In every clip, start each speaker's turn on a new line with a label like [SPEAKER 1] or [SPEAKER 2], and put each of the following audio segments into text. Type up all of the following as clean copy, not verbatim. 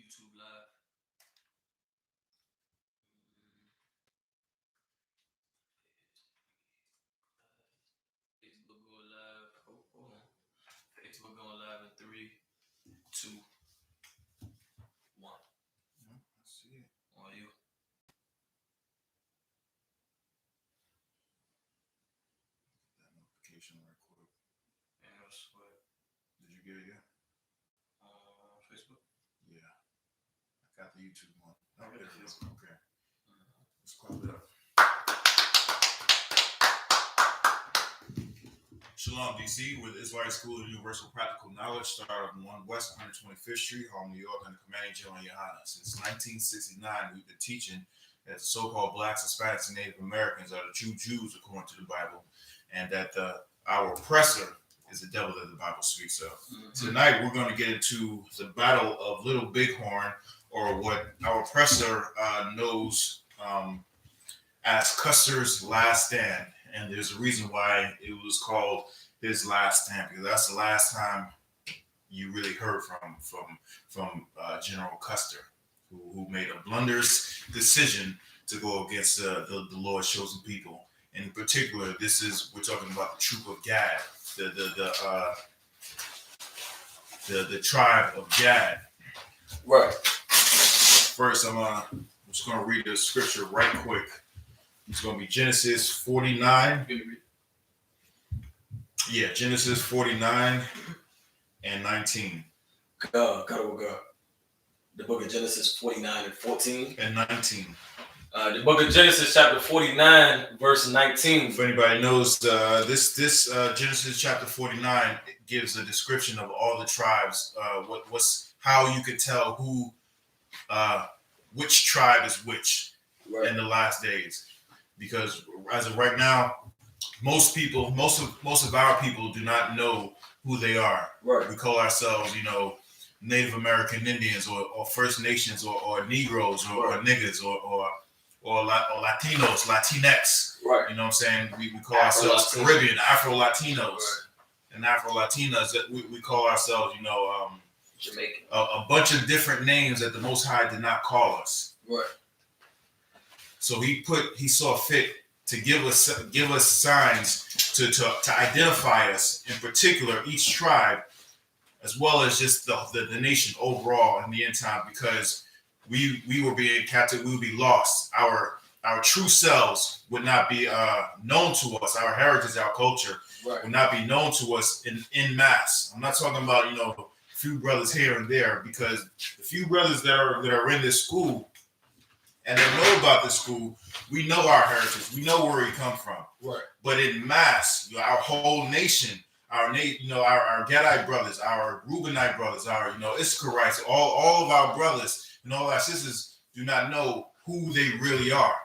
[SPEAKER 1] YouTube live. Facebook going live. Hold on. Facebook going live in 3, 2, 1.
[SPEAKER 2] I see it.
[SPEAKER 1] On you.
[SPEAKER 2] That notification right quick.
[SPEAKER 1] Yeah, I swear.
[SPEAKER 2] Did you get it yet?
[SPEAKER 1] Facebook?
[SPEAKER 2] Yeah. I got the YouTube one.
[SPEAKER 1] Oh, there it is.
[SPEAKER 2] Okay. Let's clap it up. Shalom, DC, with the Israelite School of Universal Practical Knowledge, started on 1 West 125th Street, Harlem, New York, under commanding general YAHANNA. Since 1969, we've been teaching that the so-called blacks, Hispanics, and Native Americans are the true Jews according to the Bible, and that our oppressor is the devil that the Bible speaks of. Tonight, we're going to get into the battle of Little Bighorn, or what our oppressor knows as Custer's Last Stand. And there's a reason why it was called his last stand, because that's the last time you really heard from General Custer, who made a blunderous decision to go against the Lord's chosen people. And in particular, we're talking about the troop of Gad, the tribe of Gad.
[SPEAKER 1] Right.
[SPEAKER 2] First, I'm just going to read the scripture right quick. It's going to be Genesis 49. Yeah, Genesis 49 and 19.
[SPEAKER 1] Go. The book of Genesis 49 and 14.
[SPEAKER 2] And 19.
[SPEAKER 1] The book of Genesis chapter 49, verse 19.
[SPEAKER 2] If anybody knows, this Genesis chapter 49 gives a description of all the tribes. How you could tell which tribe is which in the last days. Because as of right now, most of our people do not know who they are.
[SPEAKER 1] Right.
[SPEAKER 2] We call ourselves, Native American Indians or First Nations or Negroes or niggas or Latinos, Latinx.
[SPEAKER 1] Right.
[SPEAKER 2] You know what I'm saying? We call ourselves Caribbean, Afro-Latinos. Right. And Afro-Latinas, we call ourselves,
[SPEAKER 1] Jamaican.
[SPEAKER 2] A bunch of different names that the Most High did not call us.
[SPEAKER 1] Right.
[SPEAKER 2] So he saw fit to give us signs to identify us, in particular each tribe, as well as just the nation overall in the end time, because we were being captive, we would be lost. Our true selves would not be known to us. Our heritage, our culture would not be known to us in mass. I'm not talking about a few brothers here and there, because the few brothers that are in this school and they know about this school, we know our heritage, we know where we come from.
[SPEAKER 1] Right.
[SPEAKER 2] But in mass, our whole nation, our Gadite brothers, our Reubenite brothers, our Issacharites, all of our brothers and all our sisters do not know who they really are.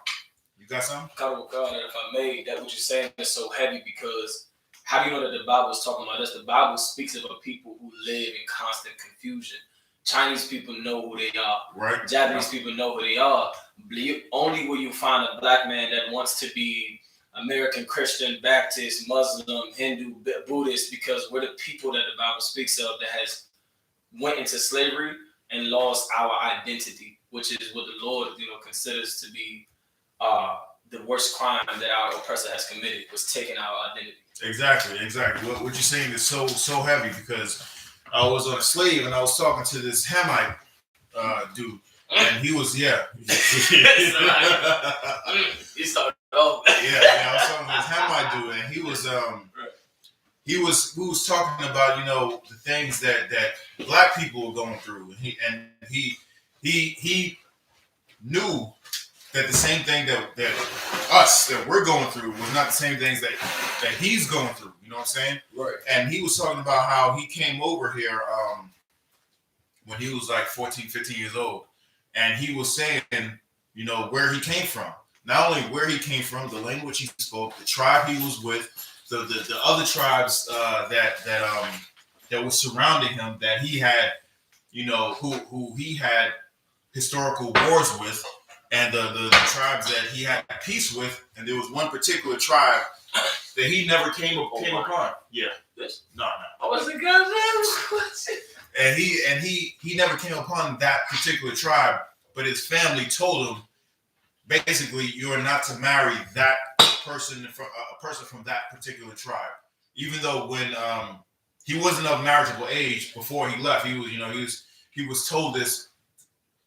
[SPEAKER 2] You got something?
[SPEAKER 1] God, if I may, that what you're saying is so heavy, because how do you know that the Bible is talking about this? The Bible speaks of a people who live in constant confusion. Chinese people know who they are.
[SPEAKER 2] Right.
[SPEAKER 1] Japanese people know who they are. Only will you find a black man that wants to be American Christian, Baptist, Muslim, Hindu, Buddhist, because we're the people that the Bible speaks of that has went into slavery and lost our identity, which is what the Lord, considers to be the worst crime that our oppressor has committed, was taking our identity.
[SPEAKER 2] Exactly. What you're saying is so heavy, because I was on a slave and I was talking to this Hamite dude, and he was
[SPEAKER 1] He started off.
[SPEAKER 2] I was talking to this Hamite dude, and he was talking about the things that black people were going through, and he knew that the same thing that we're going through was not the same things that he's going through. You know what I'm saying?
[SPEAKER 1] Right.
[SPEAKER 2] And he was talking about how he came over here when he was like 14, 15 years old. And he was saying, where he came from. Not only where he came from, the language he spoke, the tribe he was with, the other tribes that was surrounding him, that he had, who he had historical wars with, and the tribes that he had peace with. And there was one particular tribe that he never came upon. Yeah.
[SPEAKER 1] Yes.
[SPEAKER 2] No.
[SPEAKER 1] I was the
[SPEAKER 2] And he never came upon that particular tribe, but his family told him basically you are not to marry that person from a person from that particular tribe. Even though when he wasn't of marriageable age before he left, he was told this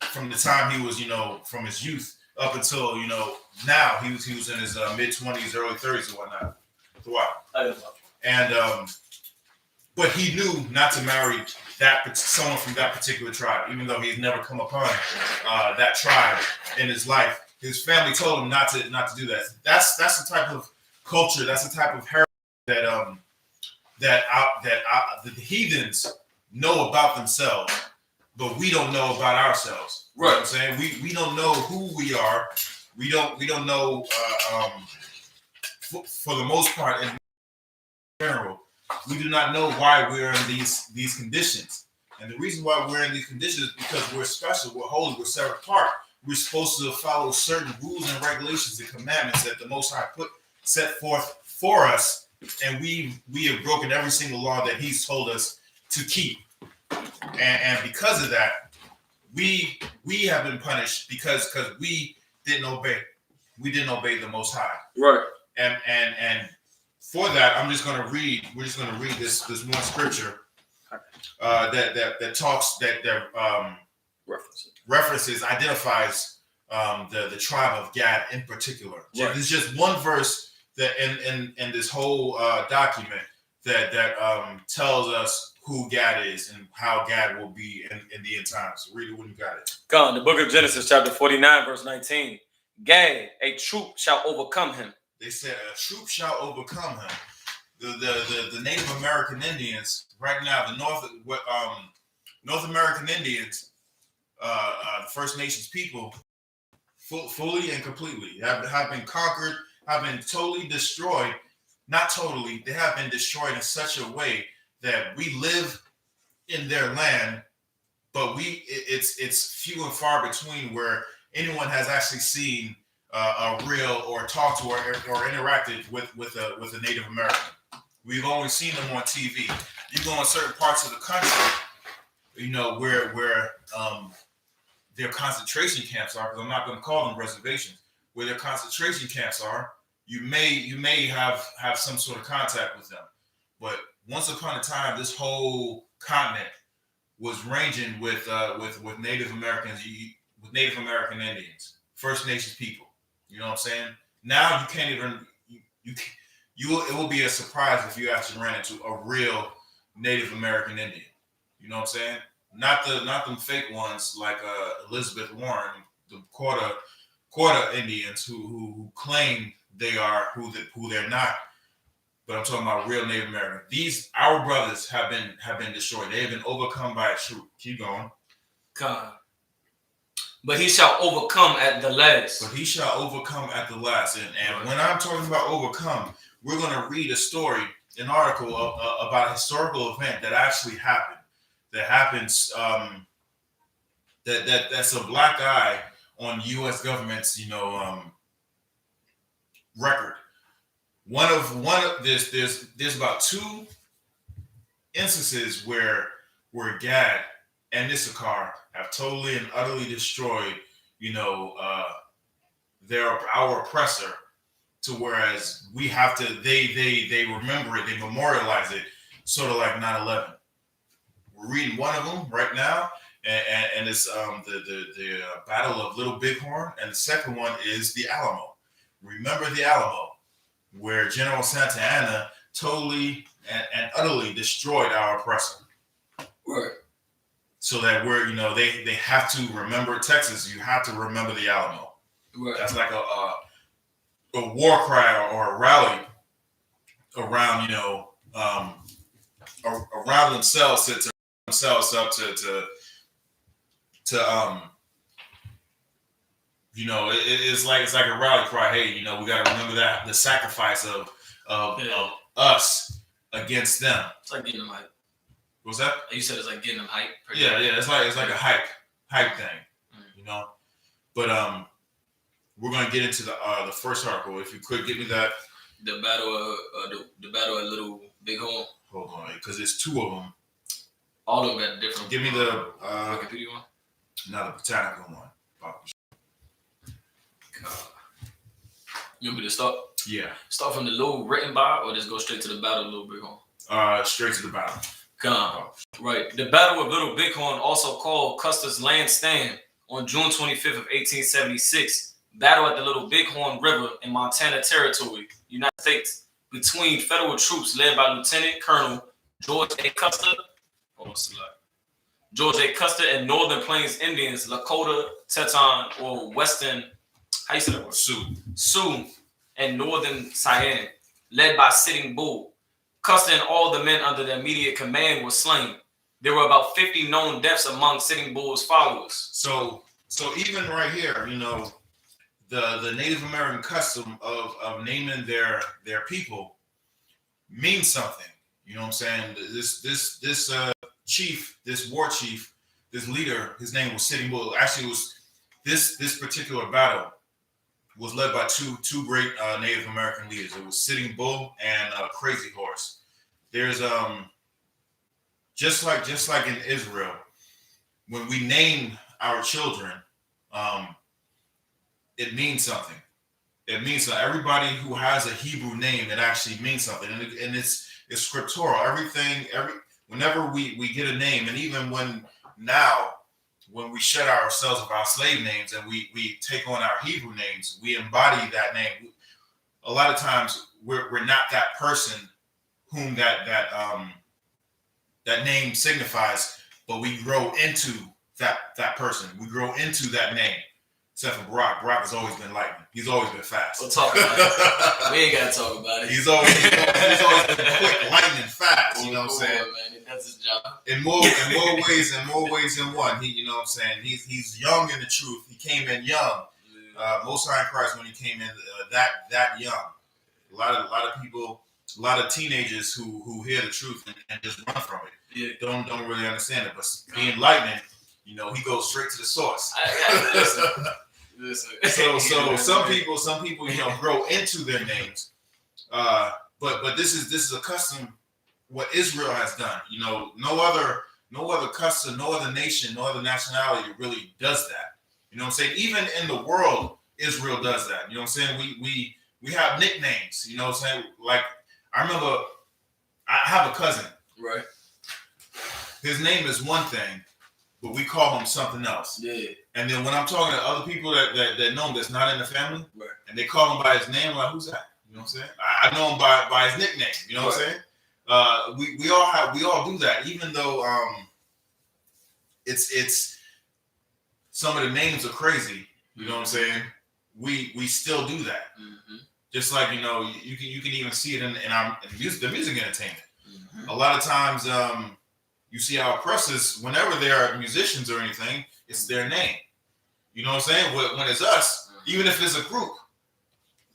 [SPEAKER 2] from the time he was from his youth up until now he was in his mid-20s, early 30s and whatnot. And but he knew not to marry someone from that particular tribe, even though he's never come upon that tribe in his life. His family told him not to do that. That's the type of culture. That's the type of heritage that the heathens know about themselves, but we don't know about ourselves. Right. You know what I'm saying? We don't know who we are. We don't know for the most part in general. We do not know why we're in these conditions. And the reason why we're in these conditions is because we're special, we're holy, we're set apart. We're supposed to follow certain rules and regulations and commandments that the Most High set forth for us. And we have broken every single law that He's told us to keep. And because of that, we have been punished because we didn't obey. We didn't obey the Most High. Right. And for that, we're just going to read this one scripture that talks identifies the tribe of Gad in particular. Right. There's just one verse that in this whole document that tells us who Gad is and how Gad will be in the end times. Read it when you got it.
[SPEAKER 3] Come, the book of Genesis, chapter 49, verse 19. Gad, a troop shall overcome him.
[SPEAKER 2] They said a troop shall overcome him. The Native American Indians right now, the North American Indians, the First Nations people, fully and completely have been conquered, have been totally destroyed. Not totally, they have been destroyed in such a way that we live in their land, but it's few and far between where anyone has actually seen a real or talked to or interacted with a Native American. We've only seen them on TV. You go in certain parts of the country, where their concentration camps are, because I'm not going to call them reservations, where their concentration camps are, you may have some sort of contact with them. But once upon a time, this whole continent was ranging with Native Americans, with Native American Indians, First Nations people. You know what I'm saying? Now you can't even it will be a surprise if you actually ran into a real Native American Indian. You know what I'm saying? Not them fake ones like Elizabeth Warren, the quarter Indians who claim they are who they're not. But I'm talking about real Native American. Our brothers have been destroyed. They have been overcome by a troop. Keep going.
[SPEAKER 3] God. But he shall overcome at the last.
[SPEAKER 2] But he shall overcome at the last. And when I'm talking about overcome, we're going to read a story, an article about a historical event that actually happened. That happens. That's a black eye on U.S. government's record. One of there's about two instances where Gad and Issachar have totally and utterly destroyed our oppressor, to whereas we have to they remember it, they memorialize it, sort of like 9/11. We're reading one of them right now, and it's the Battle of Little Bighorn, and the second one is the Alamo. Remember the Alamo, where General Santa Anna totally and utterly destroyed our oppressor.
[SPEAKER 3] Right.
[SPEAKER 2] So that they have to remember Texas. You have to remember the Alamo. Right. That's like a war cry or a rally around around themselves to themselves up to it's like a rally cry. Hey, we got to remember that the sacrifice of us against them.
[SPEAKER 3] It's like getting them hype.
[SPEAKER 2] What's that?
[SPEAKER 3] You said it's like getting them hype.
[SPEAKER 2] Yeah. It's like a hype thing, But we're gonna get into the first article. If you could give me that.
[SPEAKER 3] The battle at Little Bighorn.
[SPEAKER 2] Hold on, because there's two of them.
[SPEAKER 1] All of them got different.
[SPEAKER 2] Give me the
[SPEAKER 1] Wikipedia one.
[SPEAKER 2] not the botanical one.
[SPEAKER 1] God. You want me to start?
[SPEAKER 2] Yeah.
[SPEAKER 1] Start from the little written by, or just go straight to the battle of Little Bighorn?
[SPEAKER 2] Straight to the battle.
[SPEAKER 1] God. Right. The Battle of Little Bighorn, also called Custer's Land Stand, on June 25th of 1876. Battle at the Little Bighorn River in Montana Territory, United States, between federal troops led by Lieutenant Colonel George A. Custer. George A. Custer and Northern Plains Indians, Lakota, Teton, or Western, how you say that word? Sioux, and Northern Cheyenne, led by Sitting Bull. Custer and all the men under their immediate command were slain. There were about 50 known deaths among Sitting Bull's followers.
[SPEAKER 2] So even right here, you know, the Native American custom of naming their people means something. You know what I'm saying? This chief, this war chief, this leader, his name was Sitting Bull. Actually, it was this particular battle was led by two great Native American leaders. It was Sitting Bull and Crazy Horse. There's just like in Israel, when we name our children, it means something. It means that everybody who has a Hebrew name, it actually means something, and it's scriptural. Whenever we get a name, and even when we shed ourselves of our slave names and we take on our Hebrew names, we embody that name. A lot of times we're not that person whom that name signifies, but we grow into that person. We grow into that name. Except for Brock. Brock has always been lightning. He's always been fast.
[SPEAKER 1] We'll talk about it. We ain't got to talk about it.
[SPEAKER 2] He's always been quick, lightning, fast. You know what I'm saying?
[SPEAKER 1] Man, that's his job.
[SPEAKER 2] In more ways than one. You know what I'm saying? He's young in the truth. He came in young. Most High in Christ when he came in that young. A lot of people, a lot of teenagers who hear the truth and just run from it.
[SPEAKER 1] Yeah.
[SPEAKER 2] Don't really understand it. But being lightning, you know, he goes straight to the source.
[SPEAKER 1] Listen.
[SPEAKER 2] So some people, you know, grow into their names. But this is a custom what Israel has done. You know, no other custom, no other nation, no other nationality really does that. You know what I'm saying? Even in the world, Israel does that. You know what I'm saying? We have nicknames. You know what I'm saying? Like, I remember I have a cousin.
[SPEAKER 1] Right.
[SPEAKER 2] His name is one thing, but we call him something else. Yeah. And then when I'm talking to other people that know him that's not in the family, right, and they call him by his name, I'm like, who's that? You know what I'm saying? I know him by his nickname. You know what I'm saying? We all do that, even though it's some of the names are crazy. You know what I'm saying? We still do that. Mm-hmm. Just like, you know, you can even see it in the music entertainment. Mm-hmm. A lot of times you see our oppressors, whenever they are musicians or anything, it's their name. You know what I'm saying? When it's us, even if it's a group,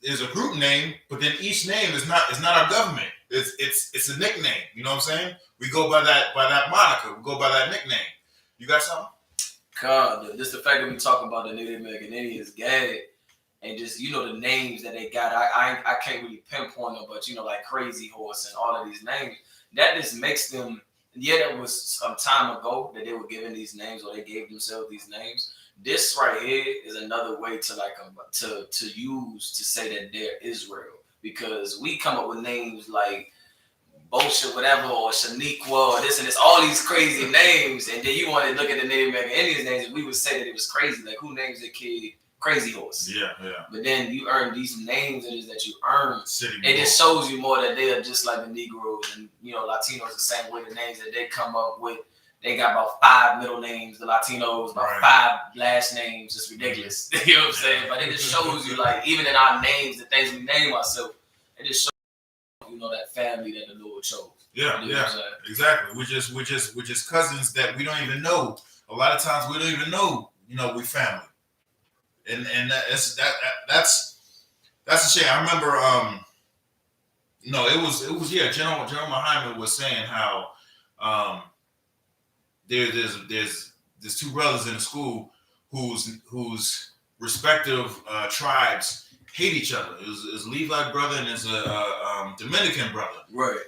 [SPEAKER 2] there's a group name, but then each name is not our government. It's a nickname. You know what I'm saying? We go by that moniker. We go by that nickname. You got something?
[SPEAKER 1] God, just the fact that we talk about the Native American Indians, gag, and just, you know, the names that they got. I can't really pinpoint them, but, you know, like Crazy Horse and all of these names, that just makes them. Yeah, that was some time ago that they were given these names, or they gave themselves these names. This right here is another way to to use to say that they're Israel, because we come up with names like Baqashyah, whatever, or Shaniqua, or this and this, all these crazy names, and then you want to look at the Native American Indians names, and we would say that it was crazy. Like, who names their kid Crazy Horse?
[SPEAKER 2] Yeah.
[SPEAKER 1] But then you earn these names that you earn. It just shows you more that they are just like the Negroes and, you know, Latinos the same way. The names that they come up with, they got about 5 middle names. The Latinos about 5 last names. It's ridiculous. You know what I'm saying? But it just shows you, like, even in our names, the things we name ourselves, it just shows, you know, that family that the Lord chose.
[SPEAKER 2] Yeah, exactly. We're just cousins that we don't even know. A lot of times we don't even know, you know, we family. And that's a shame. I remember, it was General Muhammad was saying how there's 2 brothers in the school whose respective tribes hate each other. It was a Levite brother and there's a Dominican brother.
[SPEAKER 1] Right.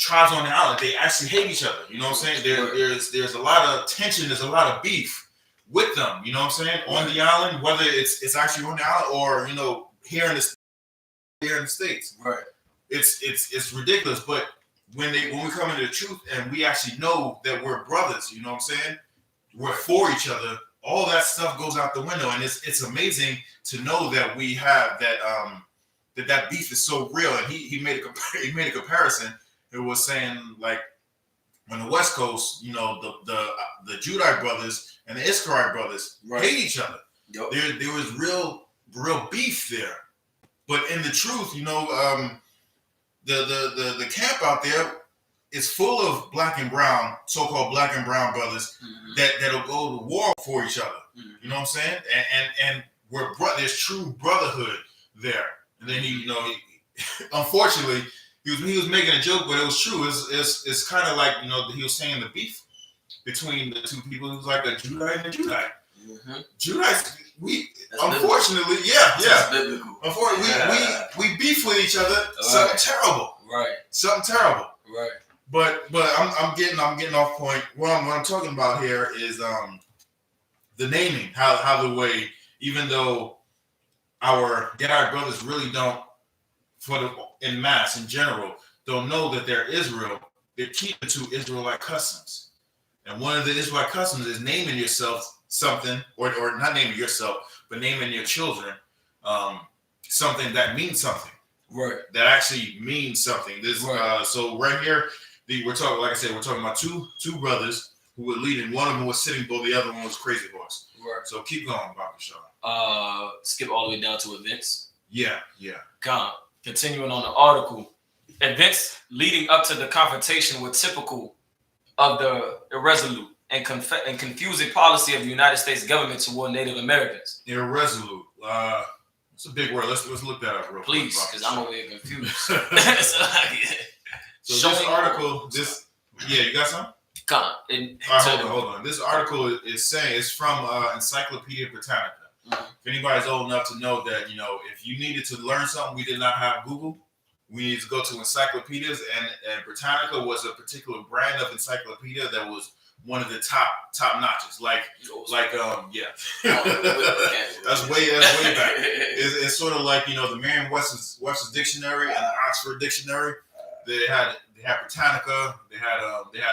[SPEAKER 2] tribes on the island, they actually hate each other. You know what I'm saying? There's a lot of tension. There's a lot of beef with them. You know what I'm saying? On the island, whether it's actually on the island or here in the States.
[SPEAKER 1] Right.
[SPEAKER 2] It's ridiculous. But when we come into the truth and we actually know that we're brothers, you know what I'm saying? We're for each other. All that stuff goes out the window, and it's amazing to know that we have that beef is so real. And he made a comparison. It was saying like on the West Coast, the Judite brothers and the Israelite brothers hate each other. Yep. There was real beef there. But in the truth, the camp out there is full of black and brown, so-called black and brown brothers that'll go to war for each other. You know what I'm saying? And there's true brotherhood there. And then he unfortunately, he was making a joke, but it was true. It's kind of like he was saying the beef between the two people. It was like a Judite and a Judite. Judites, unfortunately, biblical. Unfortunately, we beef with each other. Something terrible. Right. Something terrible. Right. But I'm getting off point. What I'm talking about here is the naming, how the way, even though our brothers really don't, in mass in general, don't know that they're Israel. They're keeping to Israelite customs, and one of the Israelite customs is naming yourself something, or not naming yourself, but naming your children something that means something. Right. That actually means something. This so right here. We're talking, like I said, we're talking about two brothers who were leading. One of them was Sitting Bull, the other one was Crazy Horse. Right. So keep going, Baqashyah.
[SPEAKER 1] Skip all the way down to events.
[SPEAKER 2] Yeah.
[SPEAKER 1] Continuing on the article, events leading up to the confrontation were typical of the irresolute and confusing policy of the United States government toward Native Americans.
[SPEAKER 2] Irresolute. It's a big word. Let's look that up real quick.
[SPEAKER 1] Please, because I'm over here confused.
[SPEAKER 2] So this article, you got some? Hold on. This article is saying it's from Encyclopedia Britannica. If anybody's old enough to know that, if you needed to learn something, we did not have Google. We needed to go to encyclopedias, and Britannica was a particular brand of encyclopedia that was one of the top notches. That's way back. It's sort of like the Merriam-Webster's dictionary and the Oxford dictionary. They had Britannica. They had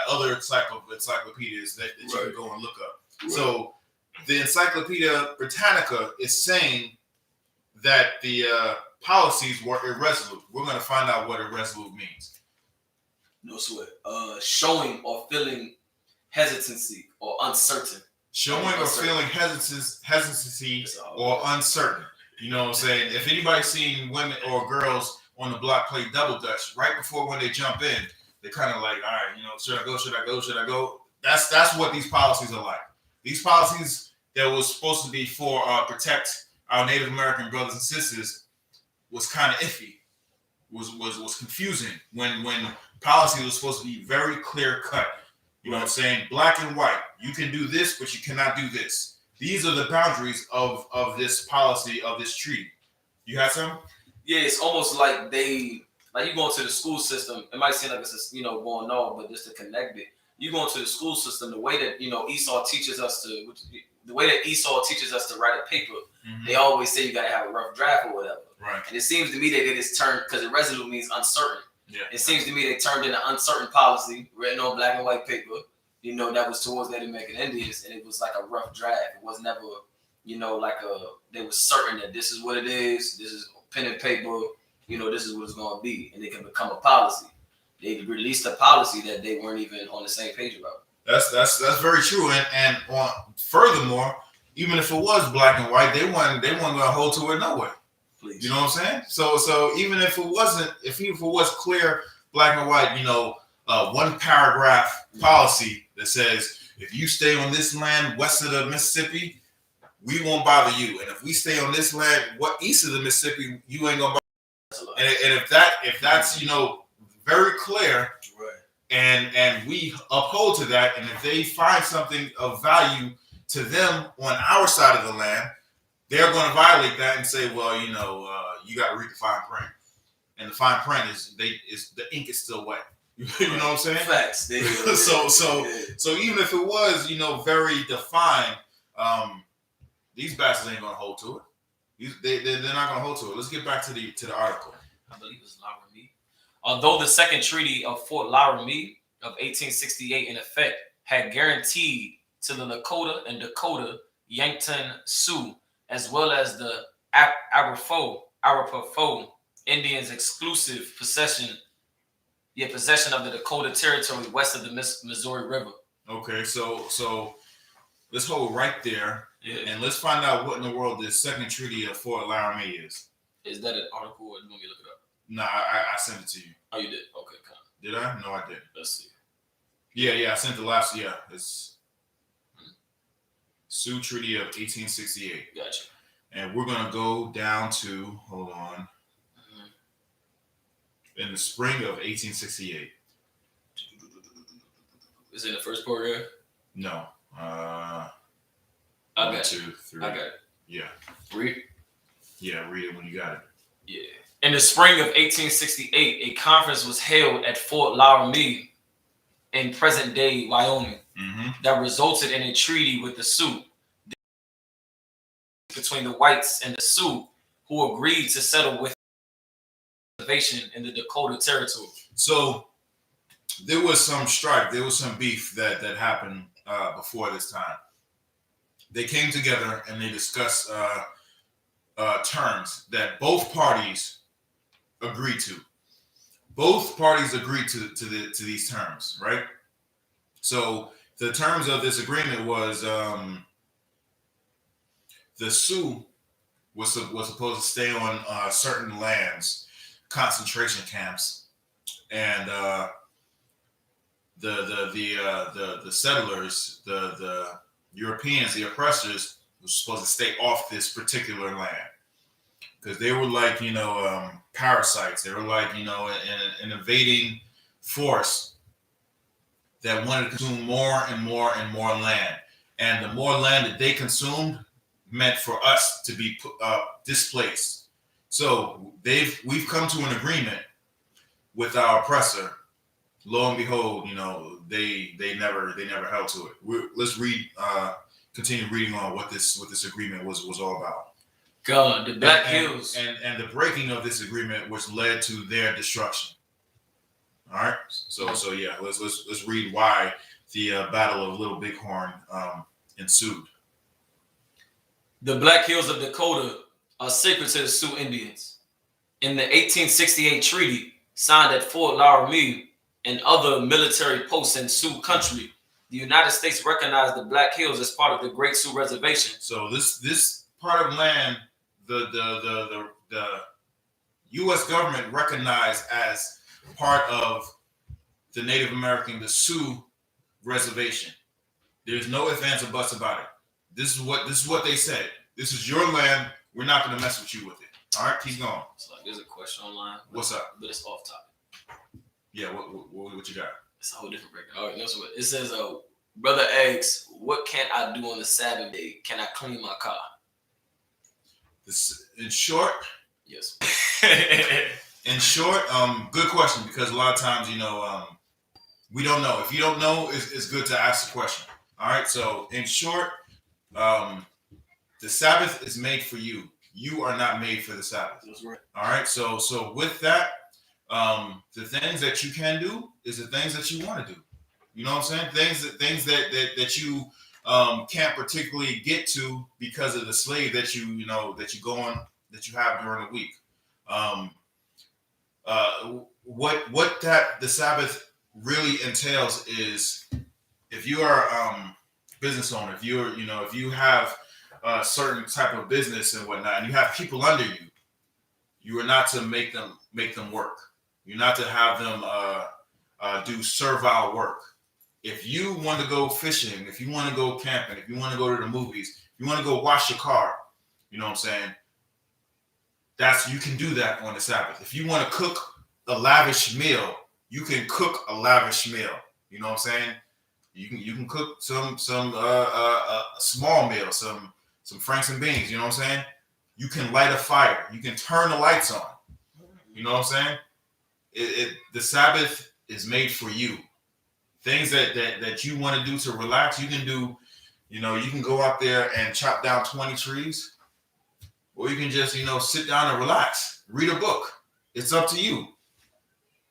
[SPEAKER 2] other encyclopedias that you can go and look up. Right. So the Encyclopedia Britannica is saying that the policies were irresolute. We're going to find out what irresolute means.
[SPEAKER 1] No sweat. Showing or feeling hesitancy or uncertain.
[SPEAKER 2] Showing or feeling hesitancy or uncertain. You know what I'm saying? If anybody's seen women or girls on the block play double dutch, right before when they jump in, they're kind of like, all right, should I go? That's what these policies are like. These policies that was supposed to be for protect our Native American brothers and sisters was kind of iffy, was confusing when policy was supposed to be very clear cut. You know what I'm saying? Black and white. You can do this, but you cannot do this. These are the boundaries of this policy, of this treaty. You had some?
[SPEAKER 1] Yeah, it's almost like you go into the school system. It might seem like it's going on, but just to connect it, you go into the school system. The way that Esau teaches us to write a paper. They always say you got to have a rough draft or whatever. Right. And it seems to me that it is turned, because irresolute means uncertain. Yeah. It seems to me they turned in an uncertain policy written on black and white paper. That was towards Native American Indians, and it was like a rough draft. It was never, they were certain that this is what it is. This is pen and paper, this is what it's going to be, and it can become a policy. They released a policy that they weren't even on the same page about.
[SPEAKER 2] That's very true, and furthermore, even if it was black and white, they weren't going to hold to it no way. Please. You know what I'm saying? So even if it was clear black and white, one paragraph policy that says if you stay on this land west of the Mississippi, we won't bother you, and if we stay on this land east of the Mississippi, you ain't gonna bother. And if that's very clear, right, and we uphold to that, and if they find something of value to them on our side of the land, they're going to violate that and say, well, you got to read the fine print, and the fine print is the ink is still wet. You know what I'm saying?
[SPEAKER 1] Facts.
[SPEAKER 2] So even if it was, very defined, these bastards ain't gonna hold to it. They're not gonna hold to it. Let's get back to the article.
[SPEAKER 1] I believe it's Laramie. Although the second treaty of Fort Laramie of 1868 in effect had guaranteed to the Lakota and Dakota Yankton Sioux, as well as the Arapaho Indians exclusive possession of the Dakota Territory west of the Missouri River.
[SPEAKER 2] Okay, so let's hold right there, and let's find out what in the world this second treaty of Fort Laramie is.
[SPEAKER 1] Is that an article, or do you want me to look it up?
[SPEAKER 2] Nah, I sent it to you.
[SPEAKER 1] Oh, you did? Okay, come on.
[SPEAKER 2] Did I? No, I didn't.
[SPEAKER 1] Let's see.
[SPEAKER 2] Yeah, I sent the last. Yeah, it's Sioux Treaty of 1868.
[SPEAKER 1] Gotcha.
[SPEAKER 2] And we're gonna go down to in the spring of 1868.
[SPEAKER 1] Is it the first paragraph?
[SPEAKER 2] No.
[SPEAKER 1] I got
[SPEAKER 2] 1, 2, 3.
[SPEAKER 1] I got it.
[SPEAKER 2] Yeah.
[SPEAKER 1] Read.
[SPEAKER 2] Yeah, read it when you got it.
[SPEAKER 1] Yeah. In the spring of 1868, a conference was held at Fort Laramie in present-day Wyoming that resulted in a treaty with the Sioux between the whites and the Sioux, who agreed to settle with reservation in the Dakota Territory.
[SPEAKER 2] So there was some strife, there was some beef that happened before this time. They came together and they discussed terms that both parties agreed to. Both parties agreed to these terms, right? So the terms of this agreement was the Sioux was supposed to stay on certain lands, concentration camps, and the settlers, the Europeans, the oppressors, were supposed to stay off this particular land because they were like parasites. They were like an invading force that wanted to consume more and more and more land, and the more land that they consumed meant for us to be displaced. So we've come to an agreement with our oppressor. Lo and behold, they never held to it. Let's continue reading on what this agreement was all about.
[SPEAKER 1] God, the Black Hills,
[SPEAKER 2] and the breaking of this agreement, which led to their destruction. All right, so yeah, let's read why the Battle of Little Bighorn ensued.
[SPEAKER 1] The Black Hills of Dakota are sacred to the Sioux Indians. In the 1868 treaty signed at Fort Laramie and other military posts in Sioux country, the United States recognized the Black Hills as part of the Great Sioux Reservation.
[SPEAKER 2] So this part of land, the U.S. government recognized as part of the Native American, the Sioux Reservation. There's no ifs, ands, or buts about it. This is what they said. This is your land. We're not going to mess with you with it. All right, keep going.
[SPEAKER 1] So there's a question online.
[SPEAKER 2] What's up?
[SPEAKER 1] But it's off topic.
[SPEAKER 2] Yeah, what you got?
[SPEAKER 1] It's a whole different breakdown. All right, no, so it says, Brother Eggs, what can I do on the Sabbath day? Can I clean my car?
[SPEAKER 2] In short,
[SPEAKER 1] yes.
[SPEAKER 2] In short, good question, because a lot of times, we don't know. If you don't know, it's good to ask the question. All right, so in short, the Sabbath is made for you. You are not made for the Sabbath.
[SPEAKER 1] That's right.
[SPEAKER 2] All right, so with that, the things that you can do is the things that you want to do. You know what I'm saying? Things that you can't particularly get to because of the slave that you have during the week. What the Sabbath really entails is, if you are a business owner, if you have a certain type of business and whatnot, and you have people under you, you are not to make them work. You're not to have them do servile work. If you want to go fishing, if you want to go camping, if you want to go to the movies, if you want to go wash your car, you know what I'm saying? You can do that on the Sabbath. If you want to cook a lavish meal, you can cook a lavish meal. You know what I'm saying? You can cook some small meal, some franks and beans. You know what I'm saying? You can light a fire. You can turn the lights on. You know what I'm saying? The Sabbath is made for you. Things that you want to do to relax, you can do. You know, you can go out there and chop down 20 trees, or you can just, sit down and relax, read a book. It's up to you.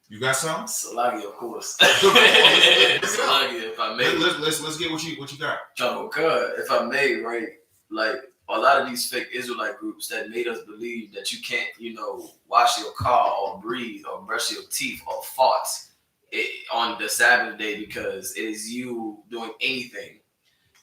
[SPEAKER 2] You got something?
[SPEAKER 1] Salagi, of course.
[SPEAKER 2] Salagi,
[SPEAKER 1] if I may.
[SPEAKER 2] Let's get what you got.
[SPEAKER 1] If I may, right? Like a lot of these fake Israelite groups that made us believe that you can't, wash your car or breathe or brush your teeth or fart on the Sabbath day because it is you doing anything.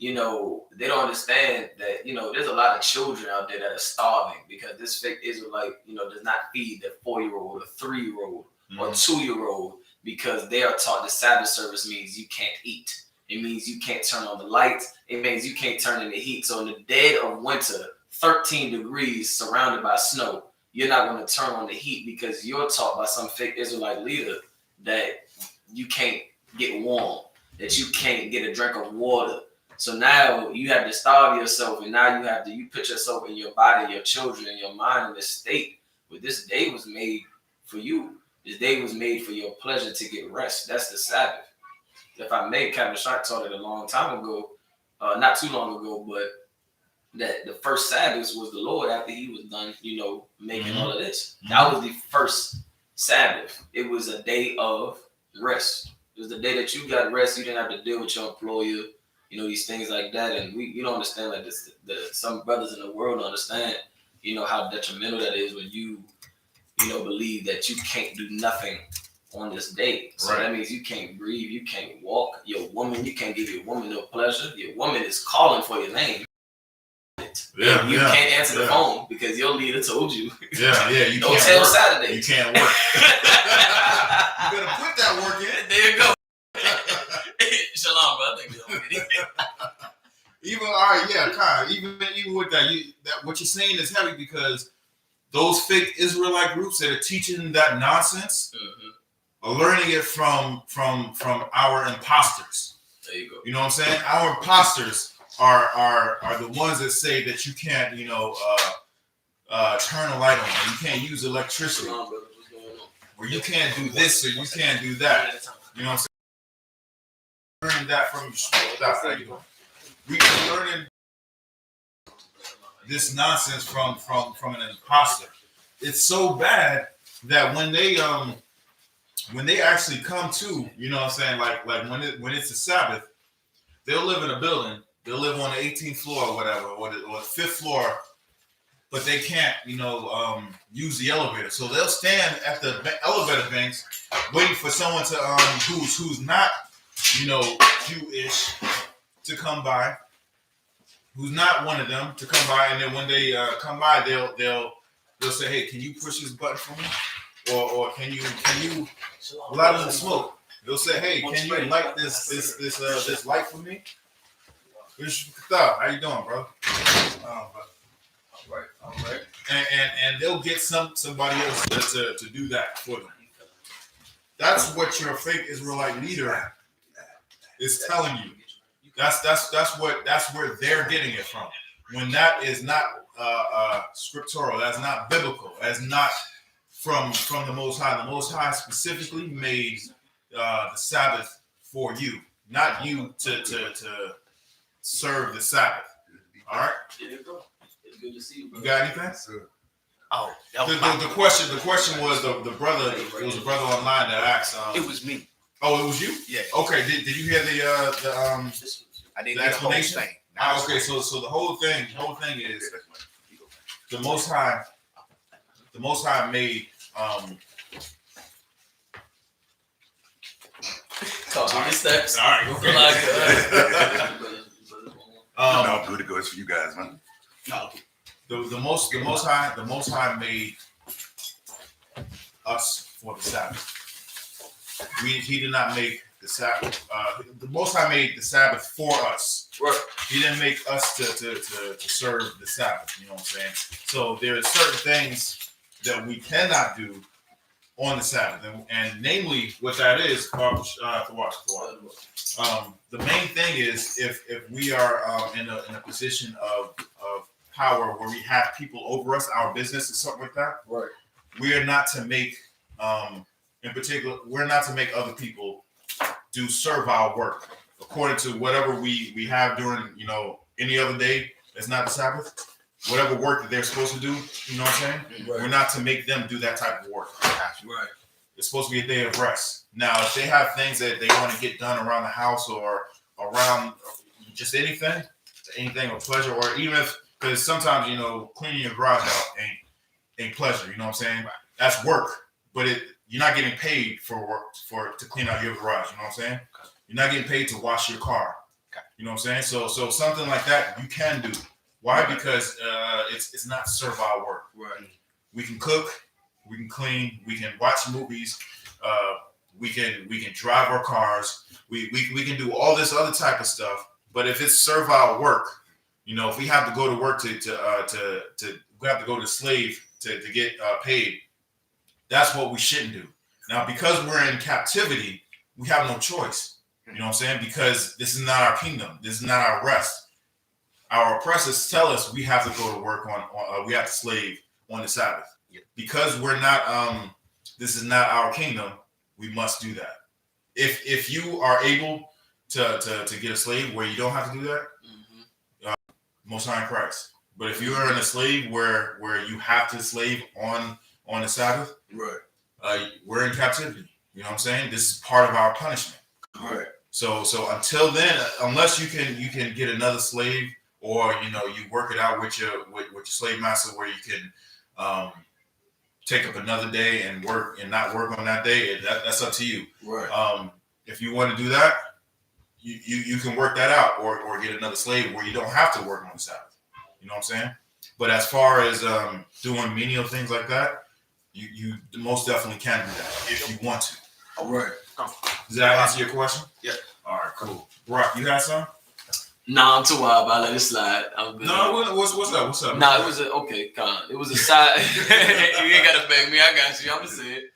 [SPEAKER 1] They don't understand that, there's a lot of children out there that are starving because this fake Israelite, does not feed the 4-year-old or 3-year-old or 2-year-old because they are taught the Sabbath service means you can't eat. It means you can't turn on the lights. It means you can't turn in the heat. So in the dead of winter, 13 degrees surrounded by snow, you're not going to turn on the heat because you're taught by some fake Israelite leader that you can't get warm, that you can't get a drink of water. So now you have to starve yourself, and now you put yourself in your body, your children, and your mind in this state. But this day was made for you. This day was made for your pleasure to get rest. That's the Sabbath. If I may, Captain Shark taught it a long time ago, not too long ago, but that the first Sabbath was the Lord after he was done, making all of this. That was the first Sabbath. It was a day of rest. It was the day that you got rest. You didn't have to deal with your employer, these things like that. And you don't understand like this. Some brothers in the world don't understand, how detrimental that is when you believe that you can't do nothing on this day. So that means you can't breathe, you can't walk. Your woman, you can't give your woman no pleasure. Your woman is calling for your name. You can't answer the phone because your leader told you.
[SPEAKER 2] You
[SPEAKER 1] don't
[SPEAKER 2] can't
[SPEAKER 1] tell
[SPEAKER 2] work.
[SPEAKER 1] Saturday.
[SPEAKER 2] You can't work. You better put that work in.
[SPEAKER 1] There you go. Shalom, brother.
[SPEAKER 2] Even with that, what you're saying is heavy because those fake Israelite groups that are teaching that nonsense are learning it from our imposters.
[SPEAKER 1] There you go.
[SPEAKER 2] You know what I'm saying? Our imposters are the ones that say that you can't, turn a light on, or you can't use electricity, or you can't do this, or you can't do that. You know what I'm saying? Learning that from we're learning this nonsense from an imposter. It's so bad that when they actually come to, you know what I'm saying, like when it's a Sabbath, they'll live in a building, they'll live on the 18th floor or whatever, or the 5th floor, but they can't, use the elevator. So they'll stand at the elevator banks waiting for someone to who's not, Jewish to come by, who's not one of them to come by, and then when they come by, they'll say, "Hey, can you push this button for me?" Or can you light up the smoke? They'll say, "Hey, can you light this light for me?" How you doing, bro? All right. And they'll get somebody else to do that for them. That's what your fake Israelite leader is telling you. That's where they're getting it from. When that is not scriptural, that's not biblical, that's not from the Most High. The Most High specifically made the Sabbath for you, not you to serve the Sabbath. All right.
[SPEAKER 1] It's good to see you, bro.
[SPEAKER 2] You got anything?
[SPEAKER 3] Oh,
[SPEAKER 2] the question was the brother. It was a brother online that asked.
[SPEAKER 3] it was me.
[SPEAKER 2] Oh, it was you?
[SPEAKER 3] Yeah.
[SPEAKER 2] Okay. Did you hear the
[SPEAKER 3] I didn't
[SPEAKER 2] the
[SPEAKER 3] get the whole
[SPEAKER 2] explanation?
[SPEAKER 3] thing.
[SPEAKER 2] Okay. So the whole thing is the Most High made
[SPEAKER 1] Talk to your steps.
[SPEAKER 2] All right.
[SPEAKER 4] No, good to go. It's for you guys, man.
[SPEAKER 3] No.
[SPEAKER 2] The Most High made us for the Sabbath. He did not make the Sabbath. The Most High made the Sabbath for us.
[SPEAKER 1] Right.
[SPEAKER 2] He didn't make us to serve the Sabbath. You know what I'm saying? So there are certain things that we cannot do on the Sabbath, and namely what that is. The main thing is if we are in a position of power where we have people over us, our business or something like that.
[SPEAKER 1] Right.
[SPEAKER 2] We are not to make in particular, we're not to make other people do servile work according to whatever we have during, you know, any other day that's not the Sabbath. Whatever work that they're supposed to do, you know what I'm saying? Right. We're not to make them do that type of work.
[SPEAKER 3] Right.
[SPEAKER 2] It's supposed to be a day of rest. Now, if they have things that they want to get done around the house or around just anything of pleasure, or even if, because sometimes, you know, cleaning your garage out ain't pleasure, you know what I'm saying? Right. That's work, but you're not getting paid for work to clean out your garage, you know what I'm saying? Okay. You're not getting paid to wash your car. Okay. You know what I'm saying? So something like that you can do. Why? Right. Because it's not servile work. Right. We can cook, we can clean, we can watch movies, we can drive our cars, we can do all this other type of stuff. But if it's servile work, you know, if we have to go to work we have to go to slave to get paid, that's what we shouldn't do. Now, because we're in captivity, we have no choice. You know what I'm saying? Because this is not our kingdom. This is not our rest. Our oppressors tell us we have to go to work we have to slave on the Sabbath. Yeah. Because we're not, this is not our kingdom, we must do that. If you are able to get a slave where you don't have to do that, Most High in Christ. But if you are in a slave where you have to slave on the Sabbath, right? We're in captivity. You know what I'm saying? This is part of our punishment. Right. So until then, unless you can get another slave, or you know, you work it out with your slave master where you can take up another day and work and not work on that day, that's up to you. Right. If you want to do that, you can work that out, or get another slave where you don't have to work on the Sabbath. You know what I'm saying? But as far as doing menial things like that, you most definitely can do that if you want to. All right. Does that answer your question? Yeah. All right, cool. Brock, you had some?
[SPEAKER 1] Nah, I'm too wild, but I let it slide. I'm good.
[SPEAKER 2] No, what's up? What's up?
[SPEAKER 1] Nah, it was okay, Con. It was a side. You ain't gotta beg me. I got you. I'm gonna say it.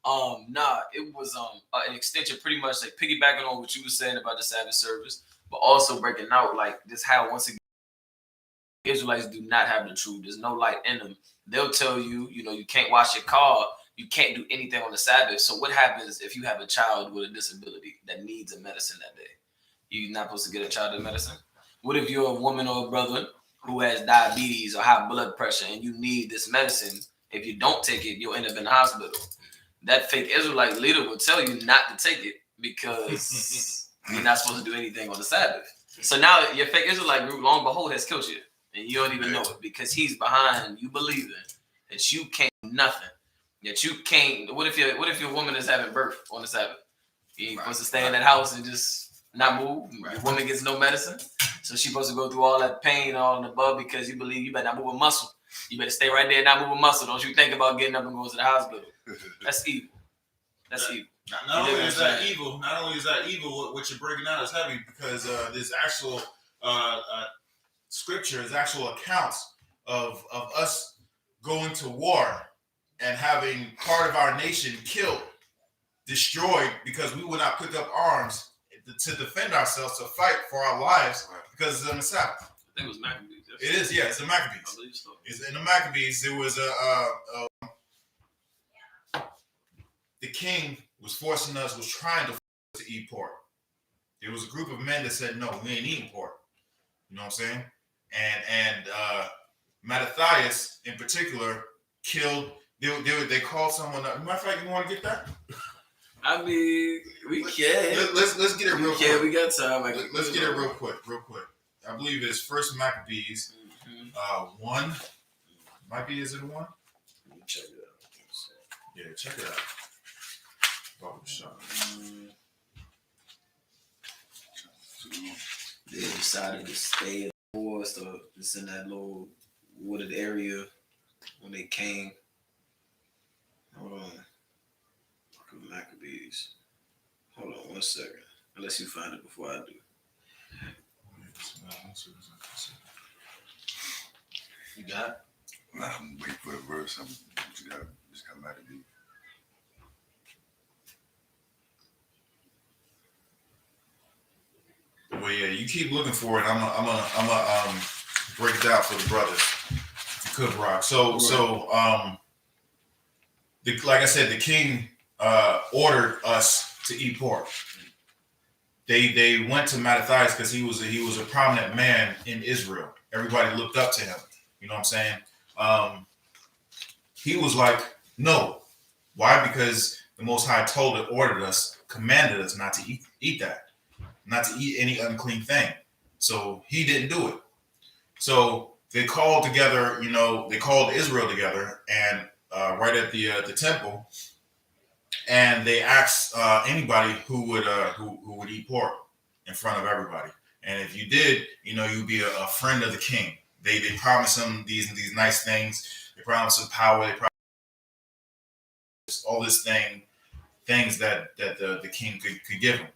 [SPEAKER 1] Nah, it was an extension, pretty much like piggybacking on what you were saying about the Sabbath service, but also breaking out like this how once again Israelites do not have the truth. There's no light in them. They'll tell you, you know, you can't wash your car, you can't do anything on the Sabbath. So what happens if you have a child with a disability that needs a medicine that day? You're not supposed to get a child a medicine? What if you're a woman or a brother who has diabetes or high blood pressure and you need this medicine? If you don't take it, you'll end up in the hospital. That fake Israelite leader will tell you not to take it because you're not supposed to do anything on the Sabbath. So now your fake Israelite group, long behold, has killed you. And you don't even know it because he's behind you believing that you can't do nothing. That you can't. What if your woman is having birth on the Sabbath? You ain't supposed to stay in that house and just not move. Right. Your woman gets no medicine. So she's supposed to go through all that pain and all in the above because you believe you better not move a muscle. You better stay right there and not move a muscle. Don't you think about getting up and going to the hospital. That's evil. That's evil.
[SPEAKER 2] Not only is that evil, what you're breaking out is heavy because there's actual scripture, is actual accounts of us going to war and having part of our nation killed, destroyed because we would not pick up arms to defend ourselves, to fight for our lives because it's on the Sabbath.
[SPEAKER 1] I think it was Maccabees.
[SPEAKER 2] It is, yeah, it's the Maccabees.
[SPEAKER 1] I believe so.
[SPEAKER 2] It's in the Maccabees. There was the king was trying to force us to eat pork. There was a group of men that said, no, we ain't eating pork. You know what I'm saying? And Mattathias in particular killed. They called someone. Matter of fact, you want to get that?
[SPEAKER 1] I mean, we can.
[SPEAKER 2] Let's get it real quick.
[SPEAKER 1] Yeah, we got time.
[SPEAKER 2] Let's get it real quick. I believe it's First Maccabees 1. Might be, is it a 1?
[SPEAKER 1] Check it out.
[SPEAKER 2] Yeah, check it out.
[SPEAKER 1] They decided to stay in the forest or just in that little wooded area when they came. Hold on. Maccabees. Hold on 1 second. Unless you find it before I do. You got it?
[SPEAKER 4] Nah, I'm waiting for the verse. Just got Maccabees.
[SPEAKER 2] Well, yeah, you keep looking for it. I'm gonna break it down for the brothers. If you could, Rock. So like I said, the king ordered us to eat pork. They went to Mattathias because he was a prominent man in Israel. Everybody looked up to him. You know what I'm saying? He was like, no. Why? Because the Most High ordered us, commanded us not to eat that, not to eat any unclean thing. So he didn't do it. So they called together, they called Israel together, and right at the temple, and they asked anybody who would eat pork in front of everybody. And if you did, you'd be a friend of the king. They promised him these nice things. They promised him power. They promised all this things that the king could give him.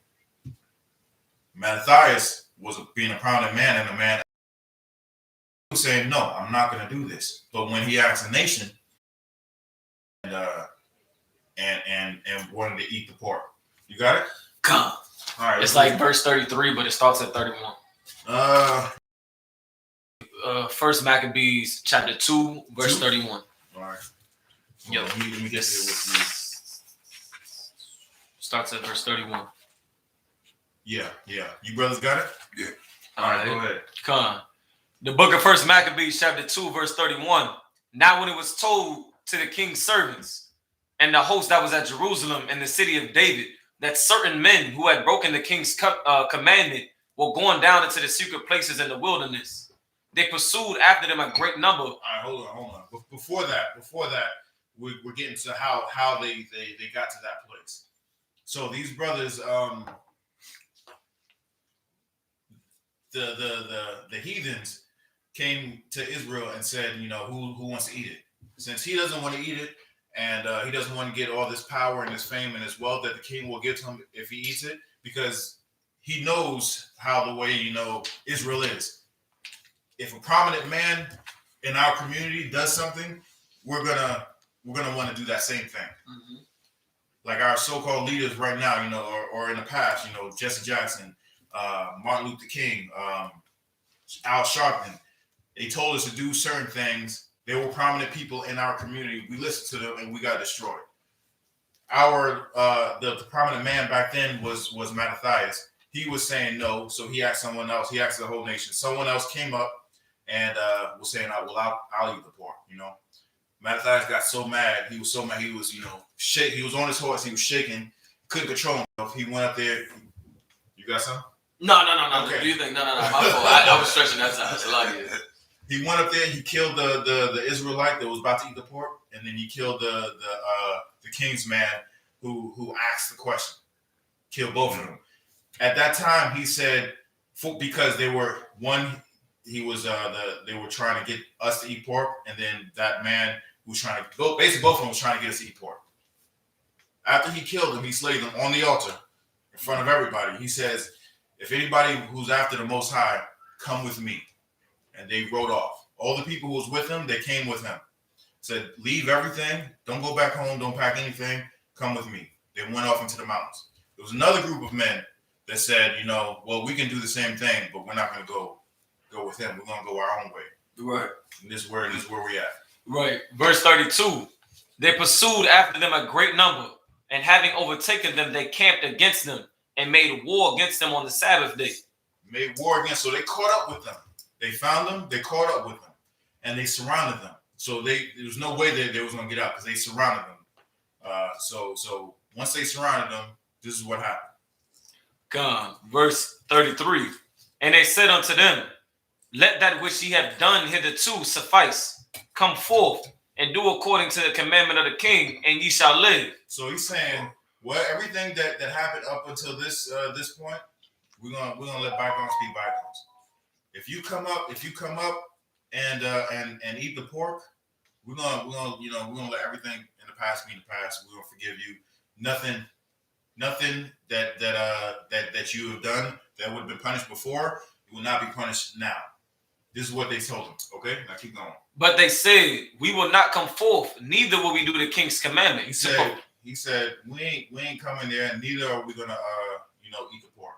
[SPEAKER 2] Mattathias was being a prominent man, and a man was saying, no, I'm not going to do this. But when he asked the nation and wanted to eat the pork. You got it?
[SPEAKER 3] Come.
[SPEAKER 2] All right.
[SPEAKER 3] It's like verse 33, but it starts at 31. First Maccabees chapter 2, verse 31.
[SPEAKER 2] All right.
[SPEAKER 3] Yo,
[SPEAKER 2] let me get
[SPEAKER 3] this
[SPEAKER 2] there with you.
[SPEAKER 3] Starts at verse 31.
[SPEAKER 2] Yeah. You brothers got it?
[SPEAKER 4] Yeah.
[SPEAKER 2] All right, go ahead.
[SPEAKER 3] Come on. The book of First Maccabees chapter 2, verse 31. Now when it was told to the king's servants and the host that was at Jerusalem and the city of David, that certain men who had broken the king's commandment were going down into the secret places in the wilderness, they pursued after them a great number.
[SPEAKER 2] All right, hold on. Before that, we're getting to how they got to that place. So these brothers, the heathens came to Israel and said, who wants to eat it? Since he doesn't want to eat it, and he doesn't want to get all this power and this fame and this wealth that the king will give to him if he eats it, because he knows how the way Israel is. If a prominent man in our community does something, we're gonna want to do that same thing.
[SPEAKER 3] Mm-hmm.
[SPEAKER 2] Like our so-called leaders right now, or in the past, Jesse Jackson, Martin Luther King, Al Sharpton. They told us to do certain things. They were prominent people in our community. We listened to them and we got destroyed. The prominent man back then was Mattathias. He was saying no, so he asked someone else. He asked the whole nation. Someone else came up and was saying, I'll eat the pork. Mattathias got so mad. He was so mad. He was, shake. He was on his horse. He was shaking. Couldn't control himself. He went up there. You got something?
[SPEAKER 3] No.
[SPEAKER 2] Okay.
[SPEAKER 3] Do you think? No. My fault. I was stretching that time. It's a lot of you.
[SPEAKER 2] He went up there. He killed the Israelite that was about to eat the pork, and then he killed the king's man who asked the question. Killed both of them. At that time, he said, because they were they were trying to get us to eat pork, and then that man who was trying to basically both of them was trying to get us to eat pork. After he killed them, he slayed them on the altar in front of everybody. He says, if anybody who's after the Most High, come with me. And they rode off. All the people who was with him, they came with him. Said, leave everything. Don't go back home. Don't pack anything. Come with me. They went off into the mountains. There was another group of men that said, well, we can do the same thing, but we're not going to go with him. We're going to go our own way.
[SPEAKER 3] Right.
[SPEAKER 2] And this is where we at.
[SPEAKER 3] Right. Verse 32. They pursued after them a great number, and having overtaken them, they camped against them and made war against them on the Sabbath day.
[SPEAKER 2] Made war against, so they caught up with them. They found them, they caught up with them, and they surrounded them. So there was no way that they was going to get out because they surrounded them. So once they surrounded them, this is what happened.
[SPEAKER 3] Come, verse 33. And they said unto them, let that which ye have done hitherto suffice. Come forth and do according to the commandment of the king, and ye shall live. So
[SPEAKER 2] he's saying, well, everything that happened up until this point, we're gonna let bygones be bygones. If you come up and eat the pork, we're gonna let everything in the past be in the past. We're gonna forgive you. Nothing that you have done that would have been punished before, you will not be punished now. This is what they told him. Okay, now keep going.
[SPEAKER 3] But they said, we will not come forth, neither will we do the king's commandment.
[SPEAKER 2] He said, we ain't coming there, and neither are we gonna eat the pork.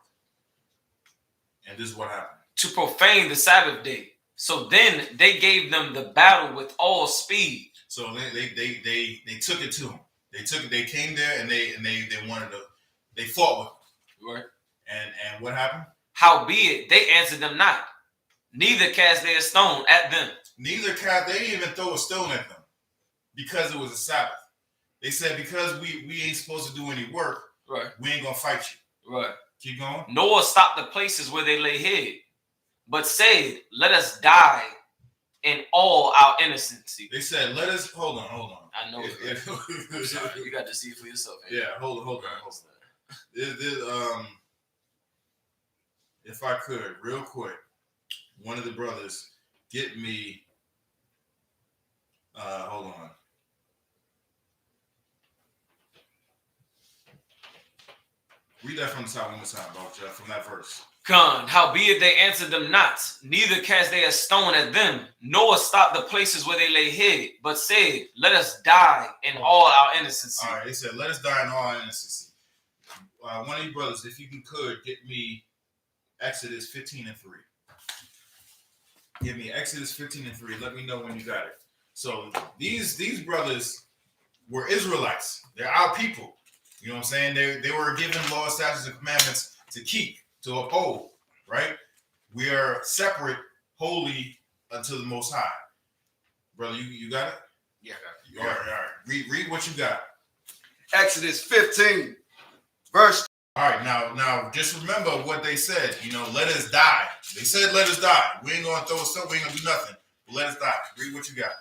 [SPEAKER 2] And this is what happened.
[SPEAKER 3] To profane the Sabbath day. So then they gave them the battle with all speed.
[SPEAKER 2] So they took it to him. They came there and they wanted to. They fought with them.
[SPEAKER 3] Right.
[SPEAKER 2] And what happened?
[SPEAKER 3] Howbeit, they answered them not, neither cast they a stone at them.
[SPEAKER 2] They didn't even throw a stone at them because it was a Sabbath. They said, because we ain't supposed to do any work,
[SPEAKER 3] right,
[SPEAKER 2] we ain't gonna fight you.
[SPEAKER 3] Right.
[SPEAKER 2] Keep going.
[SPEAKER 3] Nor stopped the places where they lay hid, but said, let us die in all our innocency.
[SPEAKER 2] They said, let us hold on.
[SPEAKER 3] I know. I'm sorry. You got to see it for yourself.
[SPEAKER 2] Yeah, hold on. If I could, real quick, one of the brothers get me. Hold on. Read that from the top one more time, Baqashyah, from that verse.
[SPEAKER 3] Con, howbeit they answered them not, neither cast they a stone at them, nor stopped the places where they lay hid, but said, let us die in all our innocency.
[SPEAKER 2] All right, they said, let us die in all our innocency. One of you brothers, if you could, get me Exodus 15 and 3. Give me Exodus 15 and 3. Let me know when you got it. So these brothers were Israelites. They're our people. You know what I'm saying? They were given laws, statutes, and commandments to keep, to uphold, right? We are separate, holy unto the Most High. Brother, you got it?
[SPEAKER 5] Yeah, I got it.
[SPEAKER 2] All right. Read what you got.
[SPEAKER 5] Exodus 15, verse.
[SPEAKER 2] All right, now just remember what they said. You know, let us die. They said, let us die. We ain't gonna throw a stone. We ain't gonna do nothing. But let us die. Read what you got.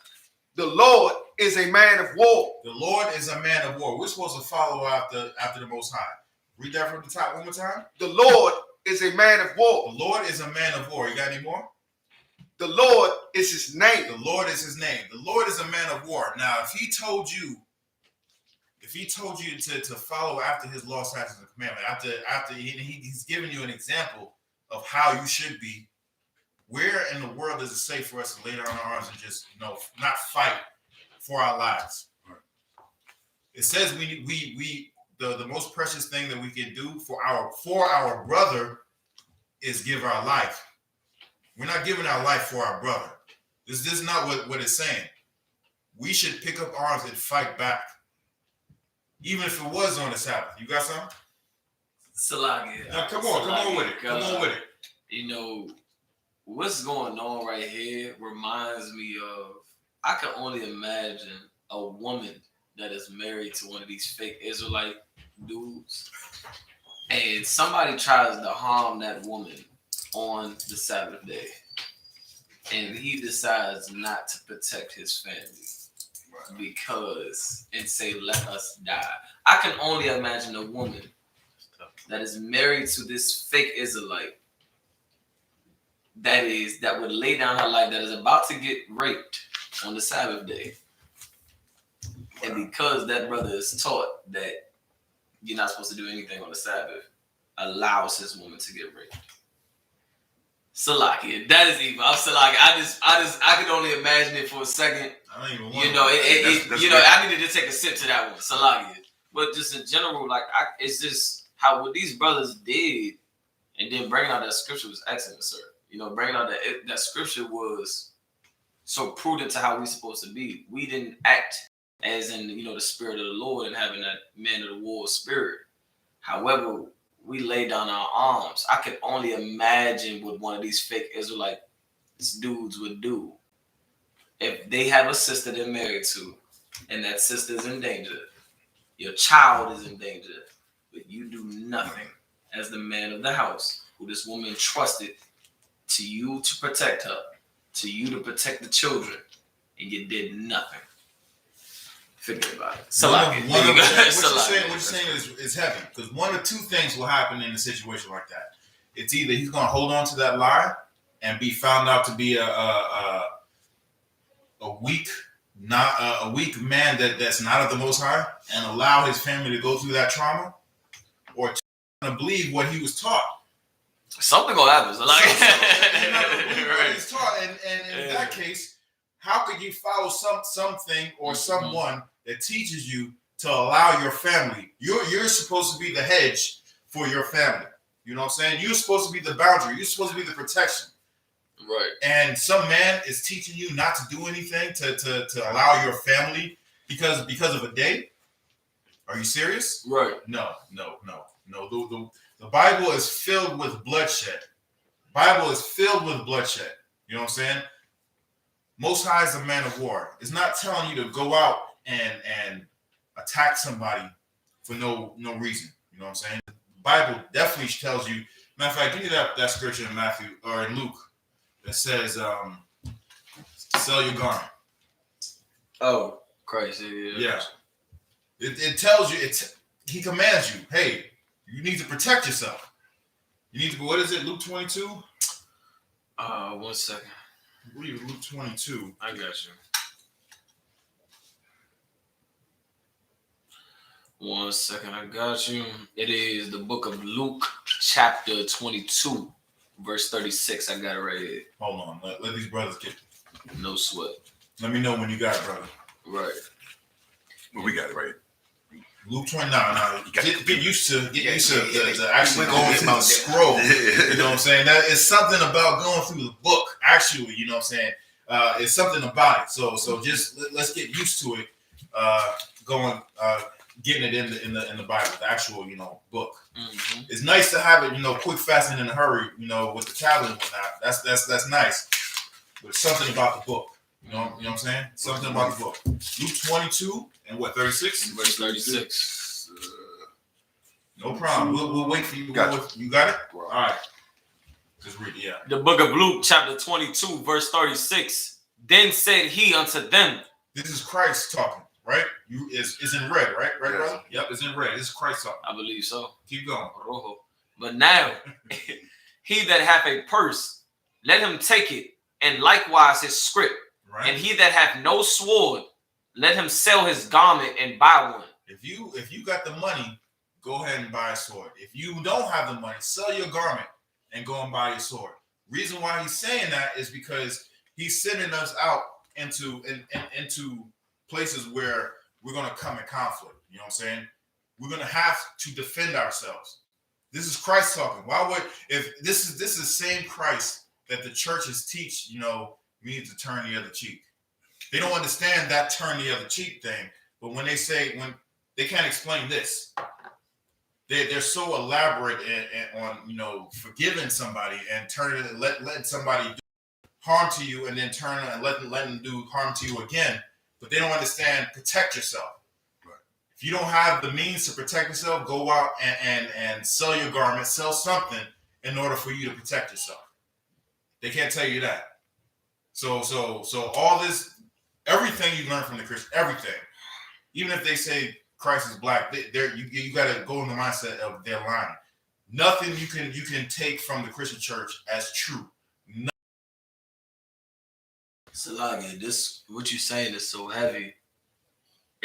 [SPEAKER 5] The Lord is a man of war.
[SPEAKER 2] The Lord is a man of war. We're supposed to follow after the Most High. Read that from the top one more time.
[SPEAKER 5] The Lord is a man of war.
[SPEAKER 2] The Lord is a man of war. You got any more?
[SPEAKER 5] The Lord is his name.
[SPEAKER 2] The Lord is his name. The Lord is a man of war. Now, if he told you to follow after his law, statutes, and commandment, after he's given you an example of how you should be, where in the world is it safe for us to lay down our arms and just not fight for our lives? It says the most precious thing that we can do for our brother is give our life. We're not giving our life for our brother. This is not what it's saying. We should pick up arms and fight back, even if it was on the Sabbath. You got something?
[SPEAKER 3] Salagi.
[SPEAKER 2] Now, come on with it. Come on with it.
[SPEAKER 3] You know, what's going on right here reminds me of, I can only imagine a woman that is married to one of these fake Israelite dudes, and somebody tries to harm that woman on the Sabbath day, and he decides not to protect his family and say, let us die. I can only imagine a woman that is married to this fake Israelite that would lay down her life, that is about to get raped on the Sabbath day. And because that brother is taught that you're not supposed to do anything on the Sabbath, allows his woman to get raped. Salakia, that is evil. I'm Salakia. I can only imagine it for a second.
[SPEAKER 2] I don't even
[SPEAKER 3] want I needed to take a sip to that one. Salakia. But just in general, it's just how what these brothers did, and then bringing out that scripture was excellent, sir. You know, bringing out that scripture was so prudent to how we're supposed to be. We didn't act as in, the spirit of the Lord and having that man of the war spirit. However, we lay down our arms. I could only imagine what one of these fake Israelite dudes would do if they have a sister they're married to, and that sister is in danger. Your child is in danger, but you do nothing as the man of the house, who this woman trusted to you to protect her, to you to protect the children, and you did nothing. Forget about it.
[SPEAKER 2] What you're saying is heavy, because one of two things will happen in a situation like that. It's either he's going to hold on to that lie and be found out to be a weak man that's not of the Most High, and allow his family to go through that trauma, or to believe what he was taught.
[SPEAKER 3] Something gonna happen.
[SPEAKER 2] What he's taught, and in that case, how could you follow something or someone that teaches you to allow your family? You're supposed to be the hedge for your family. You know what I'm saying? You're supposed to be the boundary. You're supposed to be the protection.
[SPEAKER 3] Right.
[SPEAKER 2] And some man is teaching you not to do anything to allow your family because of a day. Are you serious?
[SPEAKER 3] Right.
[SPEAKER 2] No. The Bible is filled with bloodshed. Bible is filled with bloodshed. You know what I'm saying? Most High is a man of war. It's not telling you to go out and attack somebody for no reason. You know what I'm saying? The Bible definitely tells you. Matter of fact, give me that scripture in Matthew or in Luke that says, "Sell your garment."
[SPEAKER 3] Oh, Christ.
[SPEAKER 2] Yeah. It tells you. He commands you. Hey, you need to protect yourself. You need to go. What is it? Luke 22.
[SPEAKER 3] 1 second.
[SPEAKER 2] I believe Luke 22.
[SPEAKER 3] I got you. 1 second, I got you. It is the book of Luke, chapter 22, verse 36. I got it right here.
[SPEAKER 2] Hold on. Let these brothers get.
[SPEAKER 3] No sweat.
[SPEAKER 2] Let me know when you got it, brother.
[SPEAKER 3] Right.
[SPEAKER 4] Well, we got it right.
[SPEAKER 2] Luke 20. No. Get used to the actually going through the scroll. You know what I'm saying? That is something about going through the book. Actually, you know what I'm saying? It's something about it. So just let's get used to it. Getting it in the Bible, the actual book.
[SPEAKER 3] Mm-hmm.
[SPEAKER 2] It's nice to have it quick, fast, and in a hurry. With the tablet and whatnot. That's nice. But it's something about the book. You know what I'm saying? Something about the book. Luke 22 and what 36?
[SPEAKER 3] Verse 36.
[SPEAKER 2] No problem. We'll wait for you. You got it? All right. Just read it. Yeah.
[SPEAKER 3] The book of Luke, chapter 22, verse 36. Then said he unto them.
[SPEAKER 2] This is Christ talking, right? It's in red, right? Right,
[SPEAKER 4] Yes.
[SPEAKER 2] brother? Yep, it's in red. This is Christ talking.
[SPEAKER 3] I believe so.
[SPEAKER 2] Keep going.
[SPEAKER 3] Rojo. But now, he that hath a purse, let him take it, and likewise his scrip.
[SPEAKER 2] Right.
[SPEAKER 3] And he that hath no sword, let him sell his garment and buy one.
[SPEAKER 2] If you got the money, go ahead and buy a sword. If you don't have the money, sell your garment and go and buy your sword. Reason why he's saying that is because he's sending us out into places where we're going to come in conflict. You know what I'm saying? We're going to have to defend ourselves. This is Christ talking. If this is the same Christ that the churches teach, we need to turn the other cheek. They don't understand that turn the other cheek thing. But when they can't explain this, they're so elaborate on forgiving somebody and letting somebody do harm to you and then turn and let them do harm to you again. But they don't understand protect yourself. Right. If you don't have the means to protect yourself, go out and sell your garment, sell something in order for you to protect yourself. They can't tell you that. So all this, everything you learn from the Christian, everything, even if they say Christ is black, you got to go in the mindset of they're lying. Nothing you can take from the Christian church as true.
[SPEAKER 3] Salaga, this what you saying is so heavy.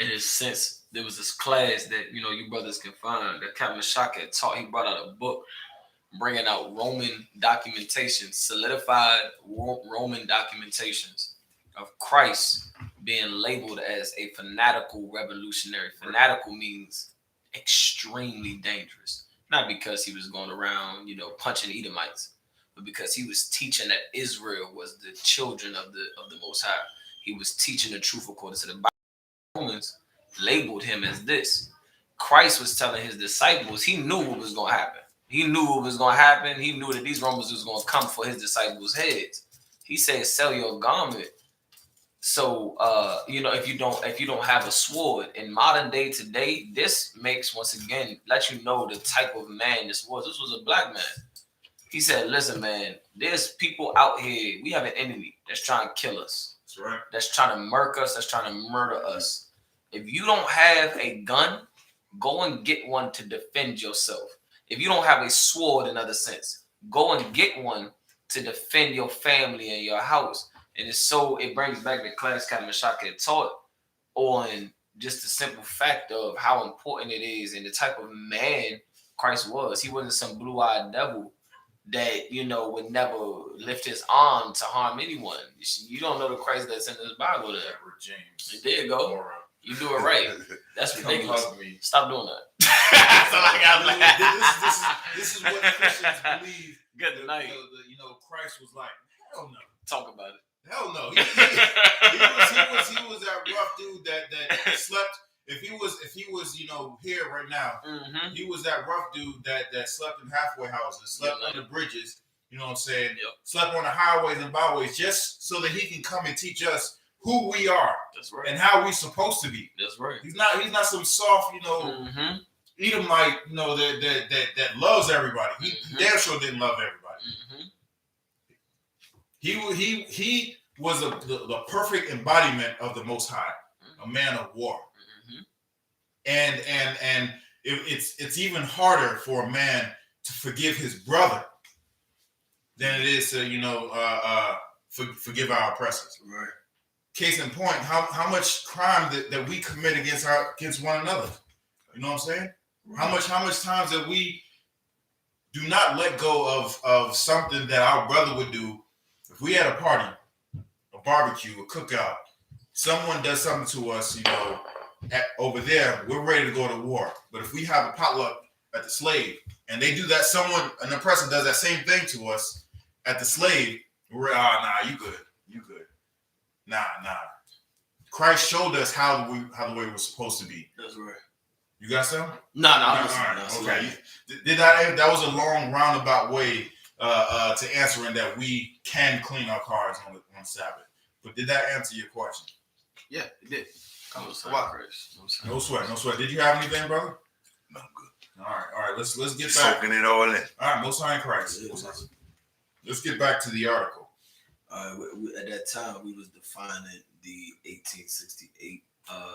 [SPEAKER 3] In a sense, there was this class that you brothers can find that Captain Shaka had taught. He brought out a book bringing out Roman documentation, solidified Roman documentations of Christ being labeled as a fanatical revolutionary. Fanatical means extremely dangerous. Not because he was going around, punching Edomites, but because he was teaching that Israel was the children of the Most High. He was teaching the truth according to the Bible. Romans labeled him as this. Christ was telling his disciples he knew what was going to happen. He knew what was going to happen. He knew that these Romans was going to come for his disciples' heads. He said, "Sell your garment." So, if you don't have a sword in modern day today, this makes once again let you know the type of man this was. This was a black man. He said, "Listen, man, there's people out here. We have an enemy that's trying to kill us.
[SPEAKER 2] That's right.
[SPEAKER 3] That's trying to murk us. That's trying to murder us. If you don't have a gun, go and get one to defend yourself. If you don't have a sword, in other sense, go and get one to defend your family and your house." And it brings back the class Captain Shaka had taught on just the simple fact of how important it is and the type of man Christ was. He wasn't some blue-eyed devil that, would never lift his arm to harm anyone. You don't know the Christ that's in this Bible there.
[SPEAKER 2] Edward James.
[SPEAKER 3] There you go. You do it right. That's ridiculous.
[SPEAKER 2] Me.
[SPEAKER 3] Stop doing that.
[SPEAKER 2] This is what Christians believe.
[SPEAKER 3] Good night.
[SPEAKER 2] Christ was like, hell no.
[SPEAKER 3] Talk about it.
[SPEAKER 2] Hell no. He was that rough dude that slept if he was, here right now,
[SPEAKER 3] Mm-hmm.
[SPEAKER 2] he was that rough dude that slept in halfway houses, slept
[SPEAKER 3] Yeah,
[SPEAKER 2] under bridges, you know what I'm saying?
[SPEAKER 3] Yep.
[SPEAKER 2] Slept on the highways and byways just so that he can come and teach us who we are
[SPEAKER 3] That's right.
[SPEAKER 2] and how we're supposed to be.
[SPEAKER 3] That's right.
[SPEAKER 2] He's not some soft,
[SPEAKER 3] Mm-hmm.
[SPEAKER 2] Edomite, that loves everybody. He damn sure didn't love everybody.
[SPEAKER 3] Mm-hmm.
[SPEAKER 2] He was the perfect embodiment of the Most High, a man of war.
[SPEAKER 3] Mm-hmm.
[SPEAKER 2] And it's even harder for a man to forgive his brother than it is to forgive our oppressors.
[SPEAKER 4] Right.
[SPEAKER 2] Case in point, how much crime that we commit against one another. You know what I'm saying?
[SPEAKER 4] Right.
[SPEAKER 2] How much times that we do not let go of something that our brother would do. If we had a party, a barbecue, a cookout, someone does something to us, over there, we're ready to go to war. But if we have a potluck at the slave and they do that, an oppressor does that same thing to us at the slave, we're nah, you good. Nah. Christ showed us how the way we're supposed to be.
[SPEAKER 1] That's right.
[SPEAKER 2] You got something?
[SPEAKER 1] No.
[SPEAKER 2] Okay. That was a long roundabout way to answering that we can clean our cars on Sabbath. But did that answer your question?
[SPEAKER 5] Yeah, it did.
[SPEAKER 2] No sweat. Did you have anything, brother?
[SPEAKER 4] No, I'm good.
[SPEAKER 2] All right. Let's get
[SPEAKER 4] Just
[SPEAKER 2] back.
[SPEAKER 4] soaking it all in.
[SPEAKER 2] All right, Most High in Christ.
[SPEAKER 1] Yeah.
[SPEAKER 2] Let's get back to the article.
[SPEAKER 1] At that time, we was defining the 1868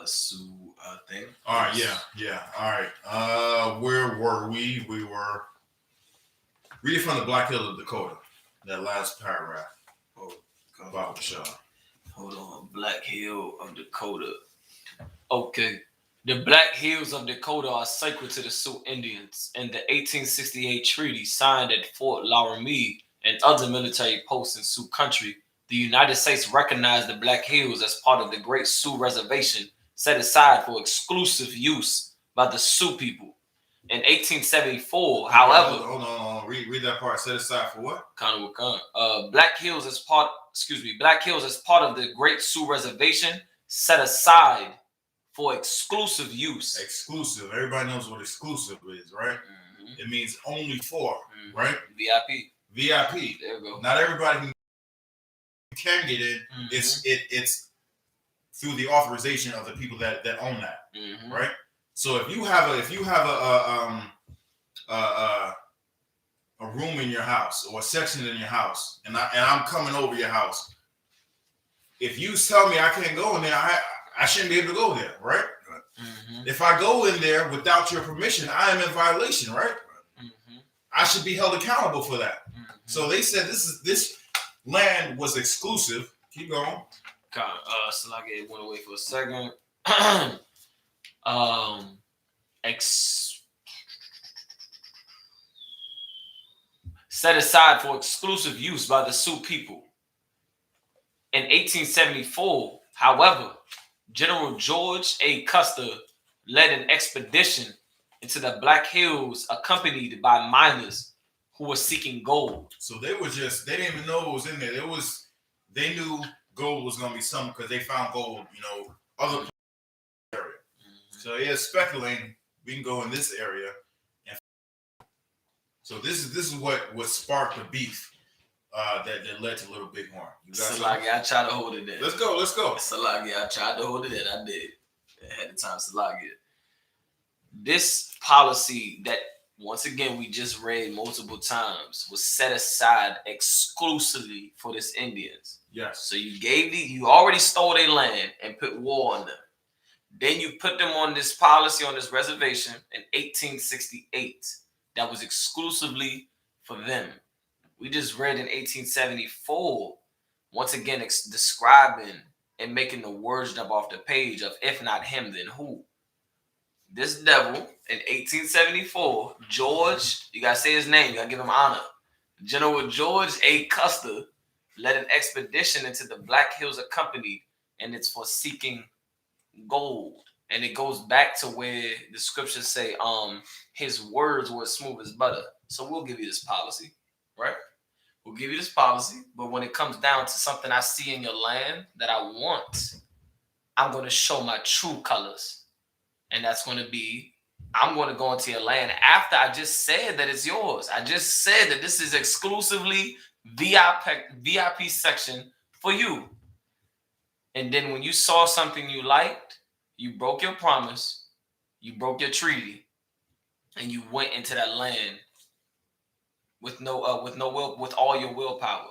[SPEAKER 1] Sioux thing.
[SPEAKER 2] All right, yeah. All right. Where were we? We were reading from the Black Hills of Dakota. That last paragraph. About Baqashyah.
[SPEAKER 1] Hold on, Black Hill of Dakota.
[SPEAKER 3] Okay. The Black Hills of Dakota are sacred to the Sioux Indians. In the 1868 treaty signed at Fort Laramie and other military posts in Sioux country, the United States recognized the Black Hills as part of the Great Sioux Reservation set aside for exclusive use by the Sioux people. In 1874, however,
[SPEAKER 2] hold on. Read that part. Set aside for what?
[SPEAKER 3] Black Hills as part of the Great Sioux Reservation set aside for exclusive use.
[SPEAKER 2] Exclusive. Everybody knows what exclusive is, right?
[SPEAKER 3] Mm-hmm.
[SPEAKER 2] It means only for, right?
[SPEAKER 3] VIP. There you go.
[SPEAKER 2] Not everybody can get in.
[SPEAKER 3] Mm-hmm.
[SPEAKER 2] It's through the authorization of the people that own that,
[SPEAKER 3] Mm-hmm.
[SPEAKER 2] right? So if you have a room in your house or a section in your house, and I'm coming over your house, if you tell me I can't go in there, I shouldn't be able to go there, right?
[SPEAKER 3] Mm-hmm.
[SPEAKER 2] If I go in there without your permission, I am in violation, right?
[SPEAKER 3] Mm-hmm.
[SPEAKER 2] I should be held accountable for that.
[SPEAKER 3] Mm-hmm.
[SPEAKER 2] So they said this land was exclusive. Keep going.
[SPEAKER 3] Salaki went away for a second. Set aside for exclusive use by the Sioux people. In 1874, however, General George A. Custer led an expedition into the Black Hills accompanied by miners who were seeking gold.
[SPEAKER 2] So they didn't even know what was in there. They knew gold was going to be something because they found gold, other places in the area.
[SPEAKER 3] Mm-hmm.
[SPEAKER 2] So yeah, speculating we can go in this area. So this is what sparked the beef that led to Little Bighorn.
[SPEAKER 1] Salagi, I tried to hold it in.
[SPEAKER 2] Let's go.
[SPEAKER 1] Salagi, I tried to hold it in. I did. Ahead of time, Salagi.
[SPEAKER 3] This policy that, once again, we just read multiple times was set aside exclusively for this Indians.
[SPEAKER 2] Yes.
[SPEAKER 3] So you already stole their land and put war on them. Then you put them on this policy on this reservation in 1868 that was exclusively for them. We just read in 1874, once again describing and making the words jump off the page of if not him, then who? This devil in 1874, George, you gotta say his name, you gotta give him honor. General George A. Custer led an expedition into the Black Hills accompanied, and it's for seeking gold. And it goes back to where the scriptures say, his words were as smooth as butter. So we'll give you this policy, right? We'll give you this policy, but when it comes down to something I see in your land that I want, I'm going to show my true colors. And that's going to be, I'm going to go into your land after I just said that it's yours. I just said that this is exclusively VIP section for you. And then when you saw something you liked, you broke your promise, you broke your treaty, and you went into that land with no will, with all your willpower.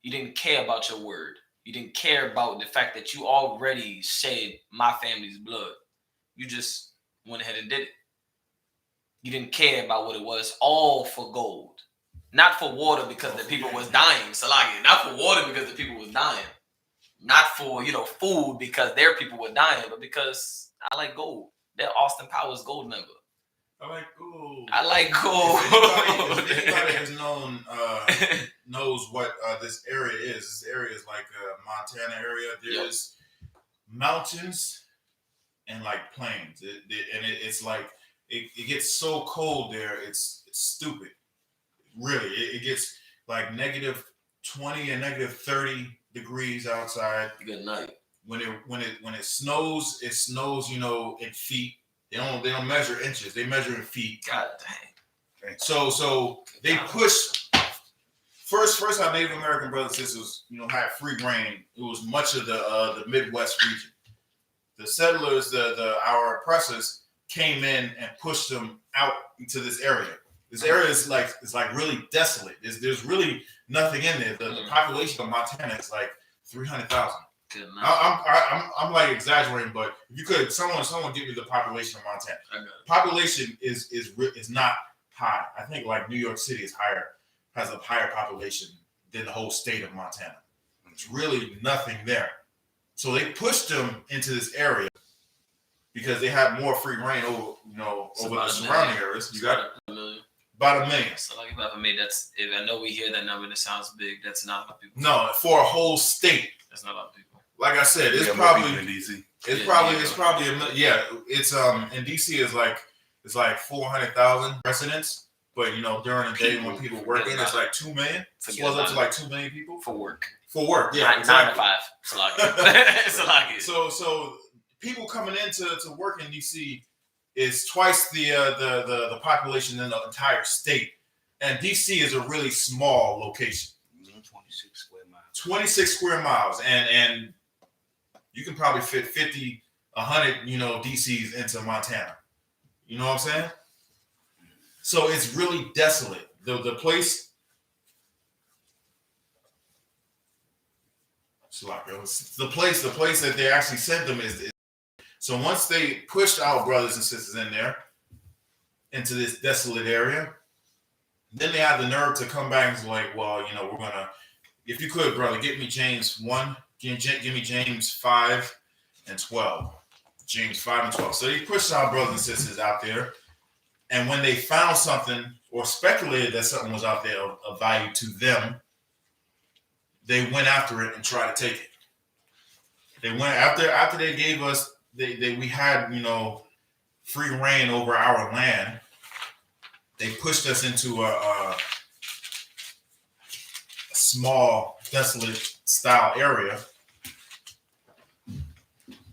[SPEAKER 3] You didn't care about your word. You didn't care about the fact that you already shed my family's blood. You just went ahead and did it. You didn't care about what it was, all for gold. Not for water because the people was dying, Salaki. Not for water because the people was dying. Not for, food because their people were dying, but because I like gold. They're Austin Powers gold member.
[SPEAKER 2] I like gold.
[SPEAKER 3] I like gold.
[SPEAKER 2] If anybody has knows what this area is. This area is like a Montana area. There's mountains and like plains. It's like it gets so cold there. It's stupid. Really, it gets like -20 and -30 degrees outside.
[SPEAKER 3] Good night.
[SPEAKER 2] When it snows, it snows, in feet. They don't measure inches. They measure in feet.
[SPEAKER 3] God dang.
[SPEAKER 2] So they push. First, our Native American brothers and sisters, had free reign. It was much of the Midwest region. The settlers, our oppressors, came in and pushed them out into this area. This area is like really desolate. There's really nothing in there. The population of Montana is like 300,000. I'm like exaggerating, but if you could, someone give me the population of Montana. Population is not high. I think like New York City has a higher population than the whole state of Montana. It's really nothing there. So they pushed them into this area because they had more free reign over the surrounding areas. You got
[SPEAKER 3] $1 million.
[SPEAKER 2] About $1 million.
[SPEAKER 3] So like about for me, if I know we hear that number, that sounds big. That's not a lot of people.
[SPEAKER 2] No, for a whole state.
[SPEAKER 3] That's not a lot of people.
[SPEAKER 2] Like I said, it's probably
[SPEAKER 4] in DC.
[SPEAKER 2] It's probably it's in DC is like 400,000 residents, but during the day when people working, it's like 2 million. It was up to like 2 million people
[SPEAKER 3] for work.
[SPEAKER 2] Yeah, exactly.
[SPEAKER 3] 9 to 5. It's a lot.
[SPEAKER 2] So people coming in to work in DC is twice the population in the entire state, and DC is a really small location. 26 square miles, and you can probably fit 50, 100, DCs into Montana. You know what I'm saying? So it's really desolate. The place. The place that they actually sent them is. So once they pushed our brothers and sisters in there into this desolate area, then they had the nerve to come back and say, like, well, we're gonna. If you could, brother, get me James 1. Give me James 5 and 12. James 5 and 12. So they pushed our brothers and sisters out there. And when they found something or speculated that something was out there of value to them, they went after it and tried to take it. They went after they gave us, we had, free reign over our land. They pushed us into a small, desolate style area.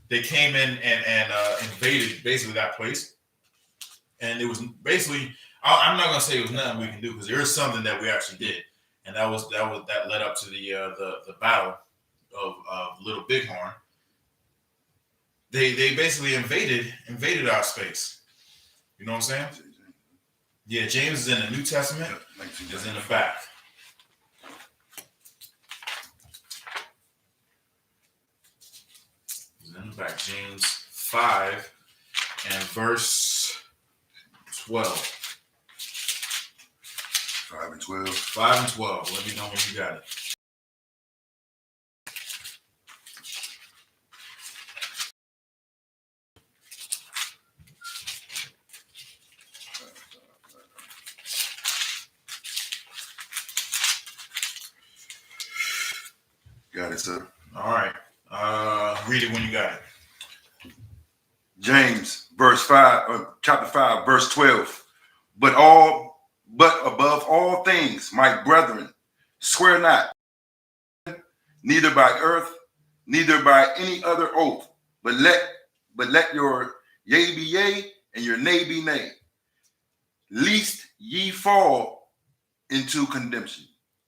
[SPEAKER 2] They came in and invaded basically that place, and it was basically. I'm not gonna say it was nothing we can do because there is something that we actually did, and that led up to the battle of Little Bighorn. They basically invaded our space. You know what I'm saying? Yeah, James is in the New Testament. Is in the back. In the back, James 5 and verse 12.
[SPEAKER 4] 5 and 12.
[SPEAKER 2] 5 and 12. Let me know when you got it.
[SPEAKER 4] Got it, sir.
[SPEAKER 2] All right. Read it when you got it.
[SPEAKER 4] James, chapter 5, verse 12. But above all things, my brethren, swear not, neither by earth, neither by any other oath, but let your Yea be yea, and your nay be nay, lest ye fall into condemnation.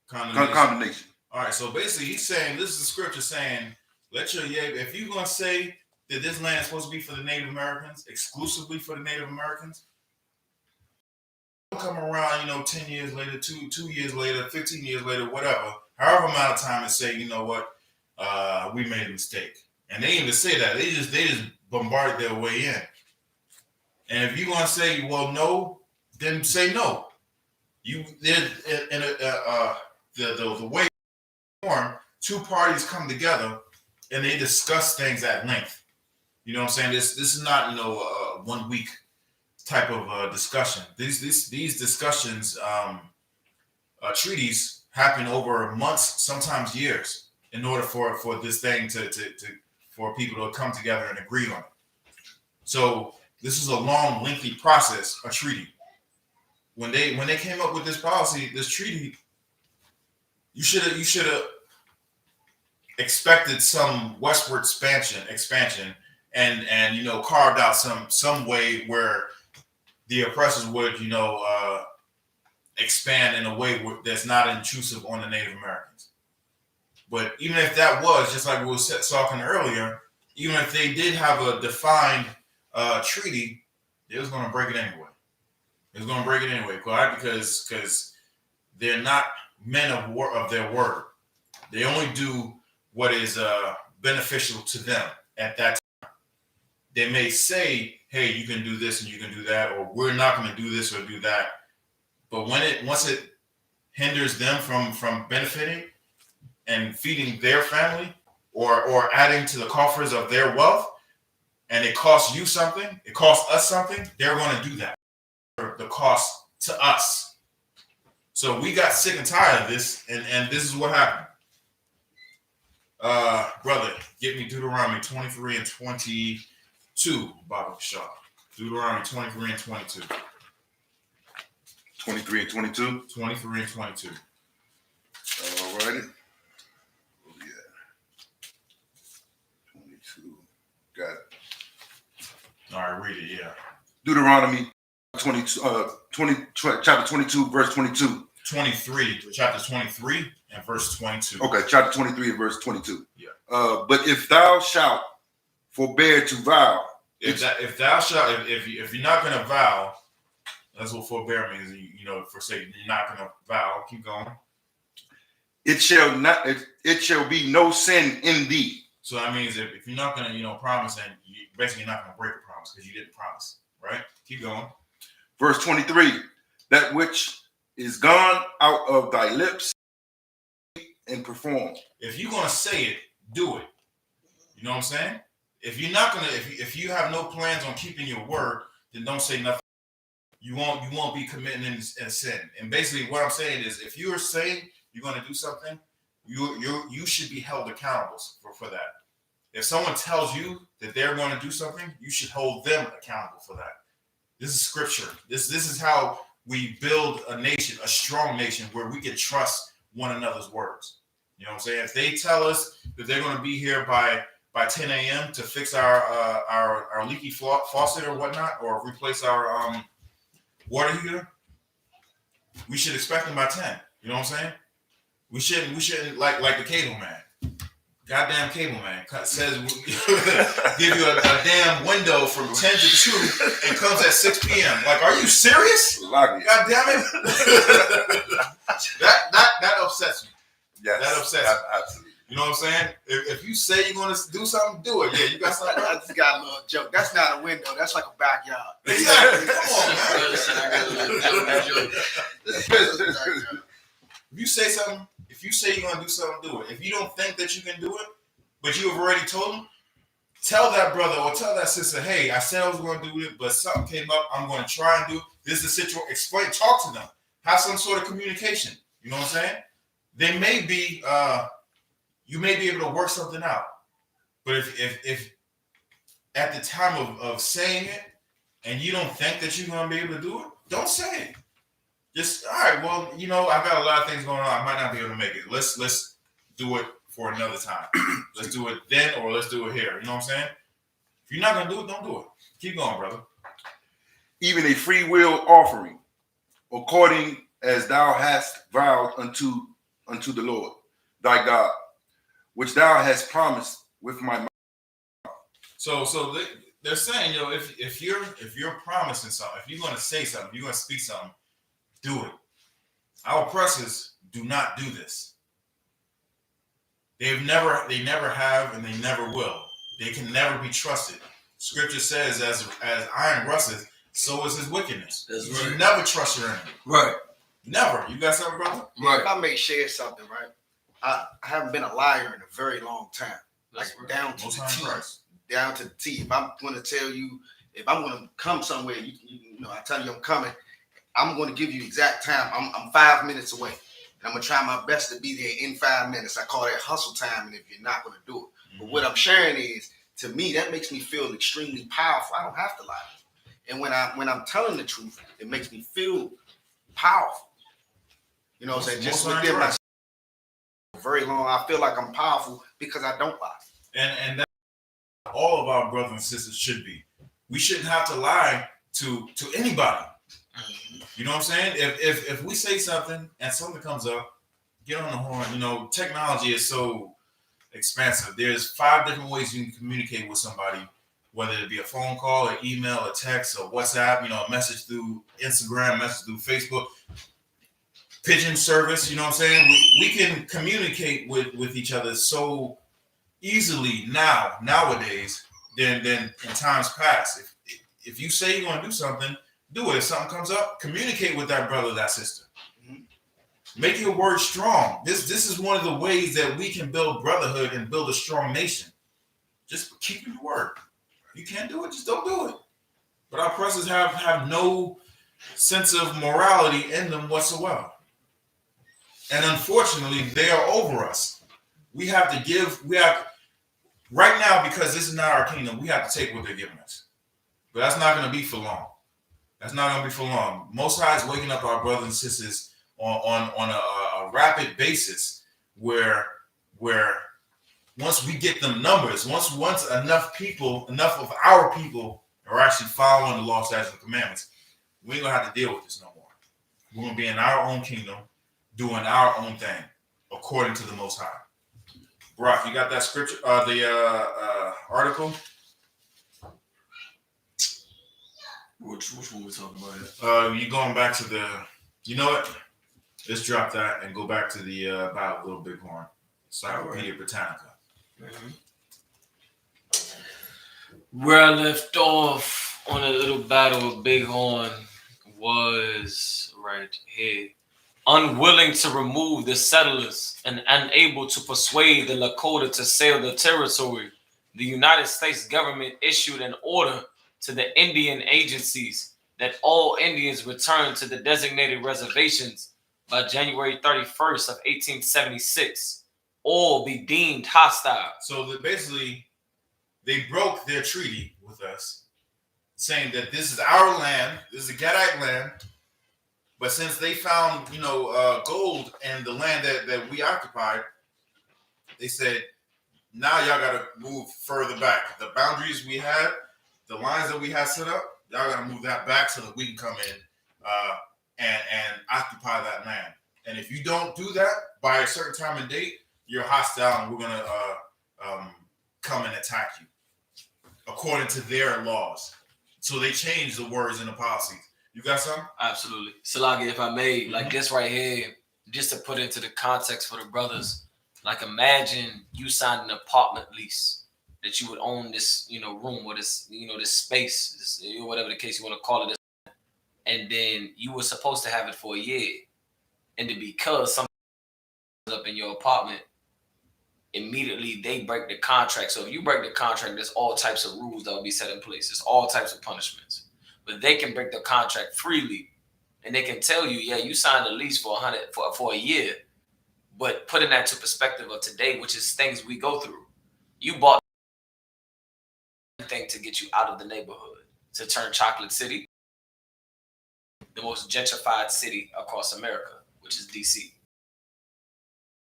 [SPEAKER 4] Condemnation.
[SPEAKER 2] All right, so basically he's saying, this is the scripture saying, let your yea, if you're going to say that this land is supposed to be for the Native Americans, exclusively for the Native Americans, come around, 10 years later, two years later, 15 years later, whatever, however amount of time, and say, you know what, we made a mistake. And they even say that. They just bombard their way in. And if you're going to say, well, no, then say no. The way form, two parties come together and they discuss things at length. You know what I'm saying? This is not 1 week type of discussion. These discussions, treaties happen over months, sometimes years, in order for this thing for people to come together and agree on it. So this is a long, lengthy process, a treaty. When they came up with this policy, this treaty, you should have expected some westward expansion and carved out some way where the oppressors would expand in a way that's not intrusive on the Native Americans. But even if that was, just like we were talking earlier, even if they did have a defined treaty, they was going to break it anyway. It was going to break it anyway. Why? Because they're not men of their word. They only do what is beneficial to them at that time. They may say, hey, you can do this and you can do that, or we're not going to do this or do that. But once it hinders them from benefiting and feeding their family or adding to the coffers of their wealth, and it costs you something, it costs us something, they're going to do that. The cost to us. So we got sick and tired of this, and this is what happened. Brother, get me Deuteronomy 23 and 22, Baqashyah. Deuteronomy 23 and 22.
[SPEAKER 4] 23 and 22?
[SPEAKER 2] 23 and 22.
[SPEAKER 4] All righty. Oh, yeah. 22. Got it.
[SPEAKER 2] All right, read it, yeah.
[SPEAKER 4] Deuteronomy 22, chapter 22, verse 22.
[SPEAKER 2] 23, chapter 23 and verse 22.
[SPEAKER 4] Okay, chapter 23 and verse 22.
[SPEAKER 2] Yeah.
[SPEAKER 4] But if thou shalt forbear to vow,
[SPEAKER 2] if you're not going to vow, that's what forbear means. For saying you're not going to vow. Keep going.
[SPEAKER 4] It shall be no sin in thee.
[SPEAKER 2] So that means if you're not going to, promise, and basically you're not going to break a promise because you didn't promise, right? Keep going.
[SPEAKER 4] Verse 23, that which is gone out of thy lips and perform.
[SPEAKER 2] If you're going to say it, do it. You know what I'm saying? If you're not going to, if you have no plans on keeping your word, then don't say nothing. You won't be committing in sin. And basically what I'm saying is, if you're saying you're going to do something, you should be held accountable for that. If someone tells you that they're going to do something, you should hold them accountable for that. This is scripture. This is how we build a nation, a strong nation, where we can trust one another's words. You know what I'm saying? If they tell us that they're going to be here by 10 a.m. to fix our leaky faucet or whatnot, or replace our water heater, we should expect them by 10. You know what I'm saying? We shouldn't like the cable man. Goddamn cable man says give you a damn window from 10 to 2 and comes at 6 p.m. Like, are you serious? God damn it. that upsets me.
[SPEAKER 4] Yes,
[SPEAKER 2] that upsets me.
[SPEAKER 4] Absolutely.
[SPEAKER 2] You know what I'm saying? If you say you're going to do something, do it. Yeah, you got something.
[SPEAKER 5] I just got a little joke. That's not a window. That's like a backyard.
[SPEAKER 2] Exactly. Come on, man. If you say something, if you say you're going to do something, do it. If you don't think that you can do it, but you have already told them, tell that brother or tell that sister, hey, I said I was going to do it, but something came up. I'm going to try and do it. This is the situation. Explain, talk to them. Have some sort of communication. You know what I'm saying? They may be, you may be able to work something out. But if at the time of saying it and you don't think that you're going to be able to do it, don't say it. Just, all right, well, I've got a lot of things going on. I might not be able to make it. Let's do it for another time. Let's do it then, or let's do it here. You know what I'm saying? If you're not gonna do it, don't do it. Keep going, brother.
[SPEAKER 4] Even a free will offering, according as thou hast vowed unto the Lord thy God, which thou hast promised with my mouth.
[SPEAKER 2] So they're saying, if you're promising something, if you're gonna say something, if you're gonna speak something, do it. Our oppressors do not do this. They never have, and they never will. They can never be trusted. Scripture says, as iron rusteth, so is his wickedness.
[SPEAKER 1] That's
[SPEAKER 2] You
[SPEAKER 1] right.
[SPEAKER 2] should never trust your enemy.
[SPEAKER 1] Right.
[SPEAKER 2] Never. You got something, brother?
[SPEAKER 5] Right. If I may share something, right? I haven't been a liar in a very long time. Like down to the T. Down to the T. If I'm going to tell you, if I'm going to come somewhere, you know, I tell you I'm coming, I'm going to give you exact time. I'm 5 minutes away. And I'm going to try my best to be there in 5 minutes. I call that hustle time, and if you're not going to do it. But what I'm sharing is, to me, that makes me feel extremely powerful. I don't have to lie. And when I'm telling the truth, it makes me feel powerful. You know what I'm saying? Just within myself, very long, I feel like I'm powerful because I don't lie.
[SPEAKER 2] And that all of our brothers and sisters should be. We shouldn't have to lie to anybody. You know what I'm saying? If we say something and something comes up, get on the horn. You know, technology is so expansive. There's 5 different ways you can communicate with somebody, whether it be a phone call, an email, a text, or WhatsApp, you know, a message through Instagram, message through Facebook, pigeon service, you know what I'm saying? We can communicate with each other so easily nowadays than in times past. If you say you're going to do something, do it. If something comes up, communicate with that brother, that sister. Make your word strong. This is one of the ways that we can build brotherhood and build a strong nation. Just keep your word. If you can't do it, just don't do it. But our oppressors have no sense of morality in them whatsoever. And unfortunately, they are over us. We have right now, because this is not our kingdom, we have to take what they're giving us. But that's not going to be for long. That's not going to be for long. Most High is waking up our brothers and sisters on a rapid basis where once we get them numbers, once enough of our people are actually following the law, statutes, and commandments, we ain't gonna have to deal with this no more. We're gonna be in our own kingdom, doing our own thing, according to the Most High. Brock, you got that scripture, the article?
[SPEAKER 1] Which one we talking about?
[SPEAKER 2] You going back to the, you know what? Let's drop that and go back to the about Little Bighorn, Encyclopedia Britannica.
[SPEAKER 3] Where I left off on a little battle of Bighorn was right here. Unwilling to remove the settlers and unable to persuade the Lakota to sell the territory, the United States government issued an order to the Indian agencies that all Indians return to the designated reservations by January 31st of 1876, or be deemed hostile.
[SPEAKER 2] So basically, they broke their treaty with us, saying that this is our land, this is a Gadite land, but since they found, gold in the land that we occupied, they said, now y'all got to move further back. The boundaries we had, the lines that we had set up, y'all got to move that back so that we can come in and occupy that land. And if you don't do that by a certain time and date, you're hostile, and we're going to come and attack you according to their laws. So they changed the words in the policies. You got something?
[SPEAKER 3] Absolutely. Salagi, if I may, like this right here, just to put into the context for the brothers, like imagine you signed an apartment lease that you would own this, room or this, this space, this, whatever the case you want to call it, and then you were supposed to have it for a year. And then because something up in your apartment, immediately they break the contract. So if you break the contract, there's all types of rules that will be set in place. There's all types of punishments. But they can break the contract freely, and they can tell you, yeah, you signed a lease for a year. But putting that to perspective of today, which is things we go through, you bought thing to get you out of the neighborhood, to turn Chocolate City the most gentrified city across America, which is DC.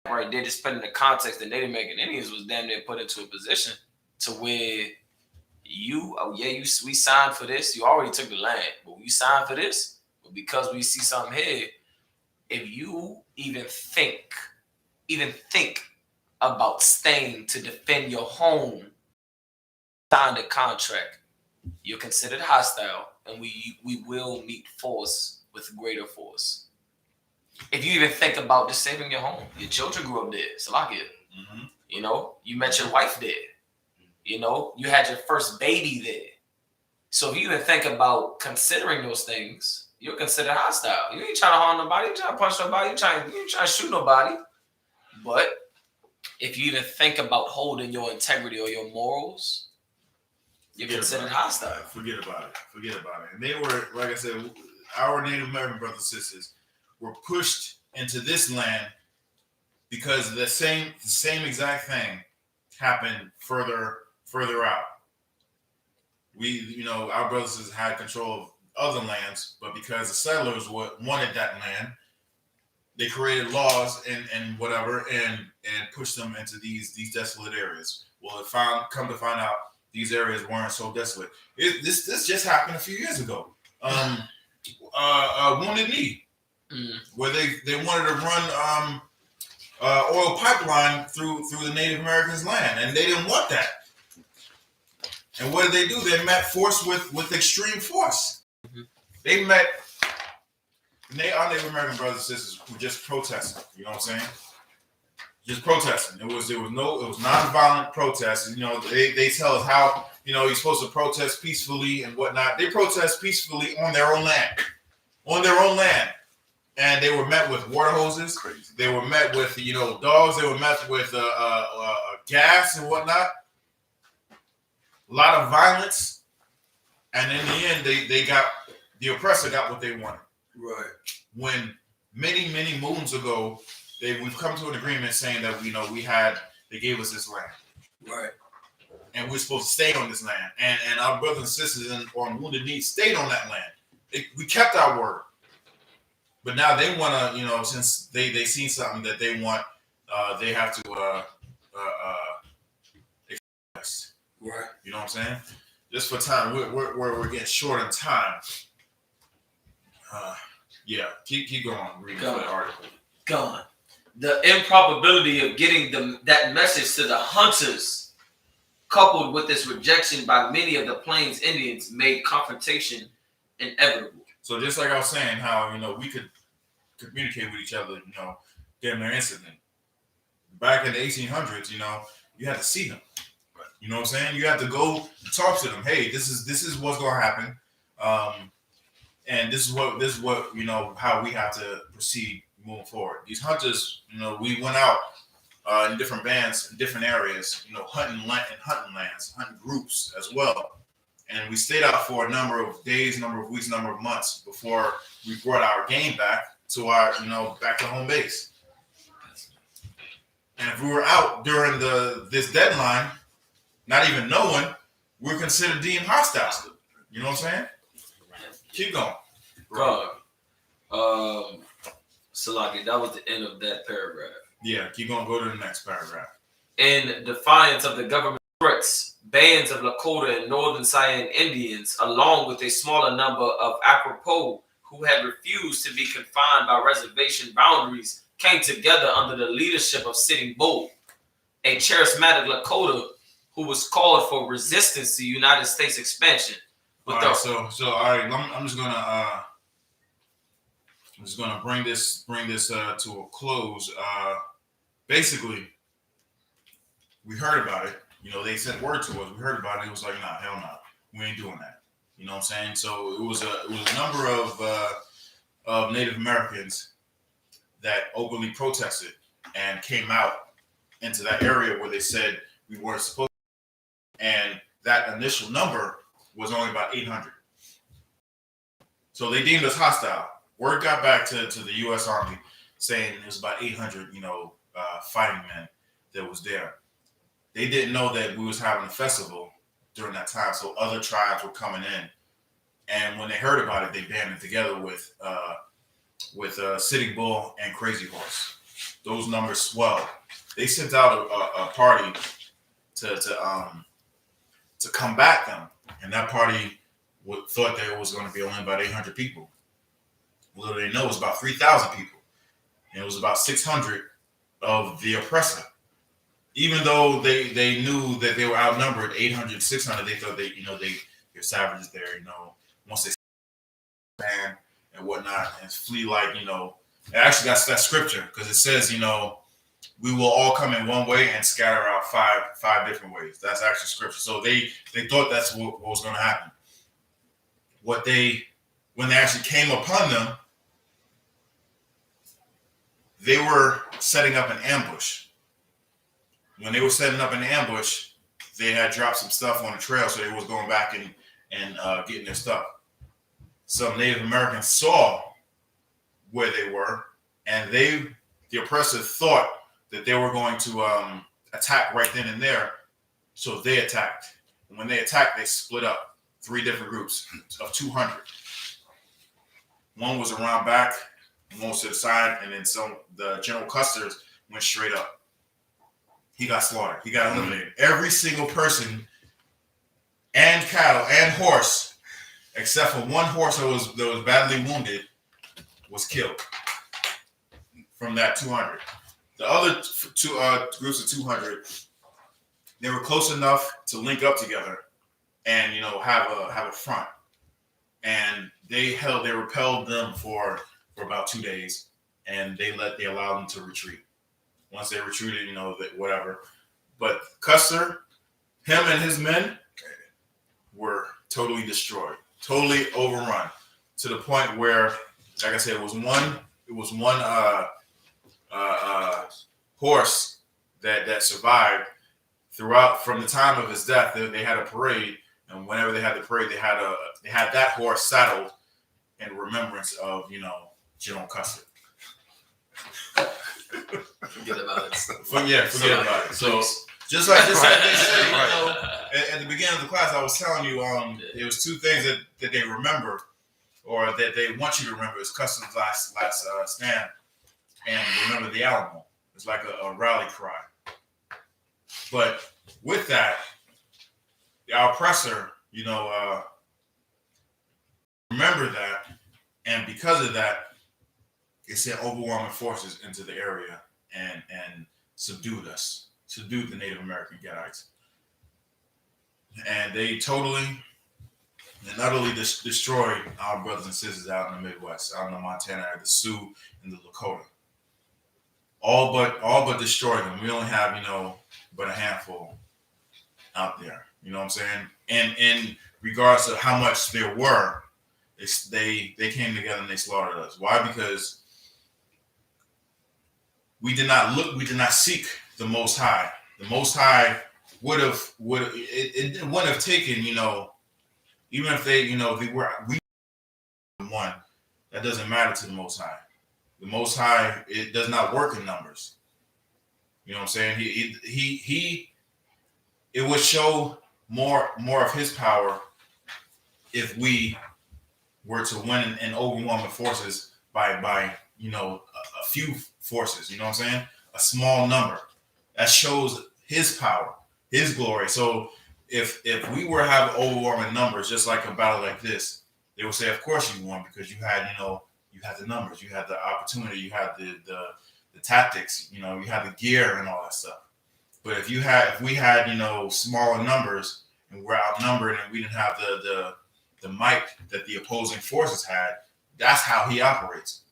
[SPEAKER 3] Right there, just putting the context, the Native American Indians was damn near put into a position to where we signed for this. You already took the land, but we signed for this. But because we see something here, if you even think about staying to defend your home, sign the contract, you're considered hostile, and we will meet force with greater force. If you even think about just saving your home, your children grew up there, Salakia.
[SPEAKER 2] Mm-hmm.
[SPEAKER 3] You know, you met your wife there. You know, you had your first baby there. So if you even think about considering those things, you're considered hostile. You ain't trying to harm nobody, you ain't trying to punch nobody, you ain't trying to shoot nobody. But if you even think about holding your integrity or your morals, you're considered hostile.
[SPEAKER 2] Forget about it. And they were, like I said, our Native American brothers and sisters were pushed into this land because the same exact thing happened further out. Our brothers and sisters had control of other lands, but because the settlers wanted that land, they created laws and whatever and pushed them into these desolate areas. Well, come to find out, these areas weren't so desolate. This just happened a few years ago. Wounded Knee, where they wanted to run oil pipeline through the Native Americans' land, and they didn't want that. And what did they do? They met force with extreme force. Mm-hmm. They met. Our Native American brothers and sisters were just protesting. You know what I'm saying? Just protesting. It was nonviolent protests. You know, they tell us how, you're supposed to protest peacefully and whatnot. They protest peacefully on their own land. And they were met with water hoses. Crazy. They were met with, dogs. They were met with gas and whatnot. A lot of violence. And in the end, the oppressor got what they wanted.
[SPEAKER 5] Right.
[SPEAKER 2] When many, many moons ago, we've come to an agreement saying that they gave us this land.
[SPEAKER 5] Right. And
[SPEAKER 2] we're supposed to stay on this land. And our brothers and sisters on Wounded Knee stayed on that land. We kept our word. But now they want to, since they seen something that they want, they have to express.
[SPEAKER 5] Right.
[SPEAKER 2] You know what I'm saying? Just for time, we're getting short on time. Keep going. Read the article.
[SPEAKER 3] Gone. The improbability of getting that message to the hunters, coupled with this rejection by many of the Plains Indians, made confrontation inevitable.
[SPEAKER 2] So just like I was saying, how we could communicate with each other, damn near instantly. Back in the 1800s, you had to see them. Right. You know what I'm saying? You had to go and talk to them. Hey, this is what's gonna happen. And this is what how we have to proceed moving forward. These hunters, we went out in different bands in different areas, hunting lands, hunting groups as well. And we stayed out for a number of days, number of weeks, number of months before we brought our game back to our, back to home base. And if we were out during this deadline, not even knowing, we're considered deemed hostile. You know what I'm saying? Keep going.
[SPEAKER 3] Salaki, that was the end of that paragraph.
[SPEAKER 2] Yeah, keep going. Go to the next paragraph.
[SPEAKER 3] In defiance of the government threats, bands of Lakota and Northern Cheyenne Indians, along with a smaller number of Apropos who had refused to be confined by reservation boundaries, came together under the leadership of Sitting Bull, a charismatic Lakota who was called for resistance to United States expansion.
[SPEAKER 2] All right, so all right, I'm just gonna bring this to a close. Basically, we heard about it. They sent word to us. We heard about it. It was like, nah, hell no, we ain't doing that. You know what I'm saying? So it was a number of Native Americans that openly protested and came out into that area where they said we weren't supposed to. And that initial number was only about 800. So they deemed us hostile. Word got back to the U.S. Army saying it was about 800, fighting men that was there. They didn't know that we was having a festival during that time, so other tribes were coming in. And when they heard about it, they banded together with Sitting Bull and Crazy Horse. Those numbers swelled. They sent out a party to to combat them. And that party thought that it was going to be only about 800 people. Little they know it was about 3,000 people. And it was about 600 of the oppressor. Even though they knew that they were outnumbered 800, 600, they thought they're savages there, once they stand and whatnot and flee like, actually that's that scripture because it says, we will all come in one way and scatter out five different ways. That's actually scripture. So they thought that's what was going to happen. When they actually came upon them, they were setting up an ambush. When they were setting up an ambush, they had dropped some stuff on the trail, so they was going back and getting their stuff. Some Native Americans saw where they were, and the oppressor thought that they were going to attack right then and there, so they attacked. And when they attacked, they split up 3 different groups of 200. One was around back, one was to the side, and then the General Custer's went straight up. He got slaughtered. He got eliminated. Every single person and cattle and horse, except for one horse that was badly wounded, was killed from that 200. The other two groups of 200, they were close enough to link up together and have a front. And they repelled them for about 2 days, and they allowed them to retreat. Once they retreated, whatever. But Custer, him and his men were totally destroyed, totally overrun, to the point where, like I said, it was one horse that survived throughout from the time of his death. They had a parade, and whenever they had the parade, they had that horse saddled in remembrance of General Custer.
[SPEAKER 1] Forget about it.
[SPEAKER 2] Forget about it. So just like they said, at the beginning of the class, I was telling you, there was 2 things that they remember, or that they want you to remember. Is Custer's last stand, and remember the Alamo. It's like a rally cry. But with that, our oppressor, remember that, and because of that, it sent overwhelming forces into the area and subdued the Native American Gadites. And they totally and utterly destroyed our brothers and sisters out in the Midwest, out in the Montana, the Sioux, and the Lakota. All but destroyed them. We only have, but a handful out there. You know what I'm saying? And in regards to how much there were, they came together and they slaughtered us. Why? Because we did not seek the Most High. The Most High would have taken, even if we one, that doesn't matter to the Most High. The Most High, it does not work in numbers. You know what I'm saying? It would show more of his power if we were to win and overwhelm the forces by a few forces. You know what I'm saying? A small number that shows his power, his glory. So if we were to have overwhelming numbers, just like a battle like this, they would say, of course you won, because you had the numbers, you had the opportunity, you had the tactics, you had the gear and all that stuff. But if we had smaller numbers and we're outnumbered and we didn't have the might that the opposing forces had, that's how he operates.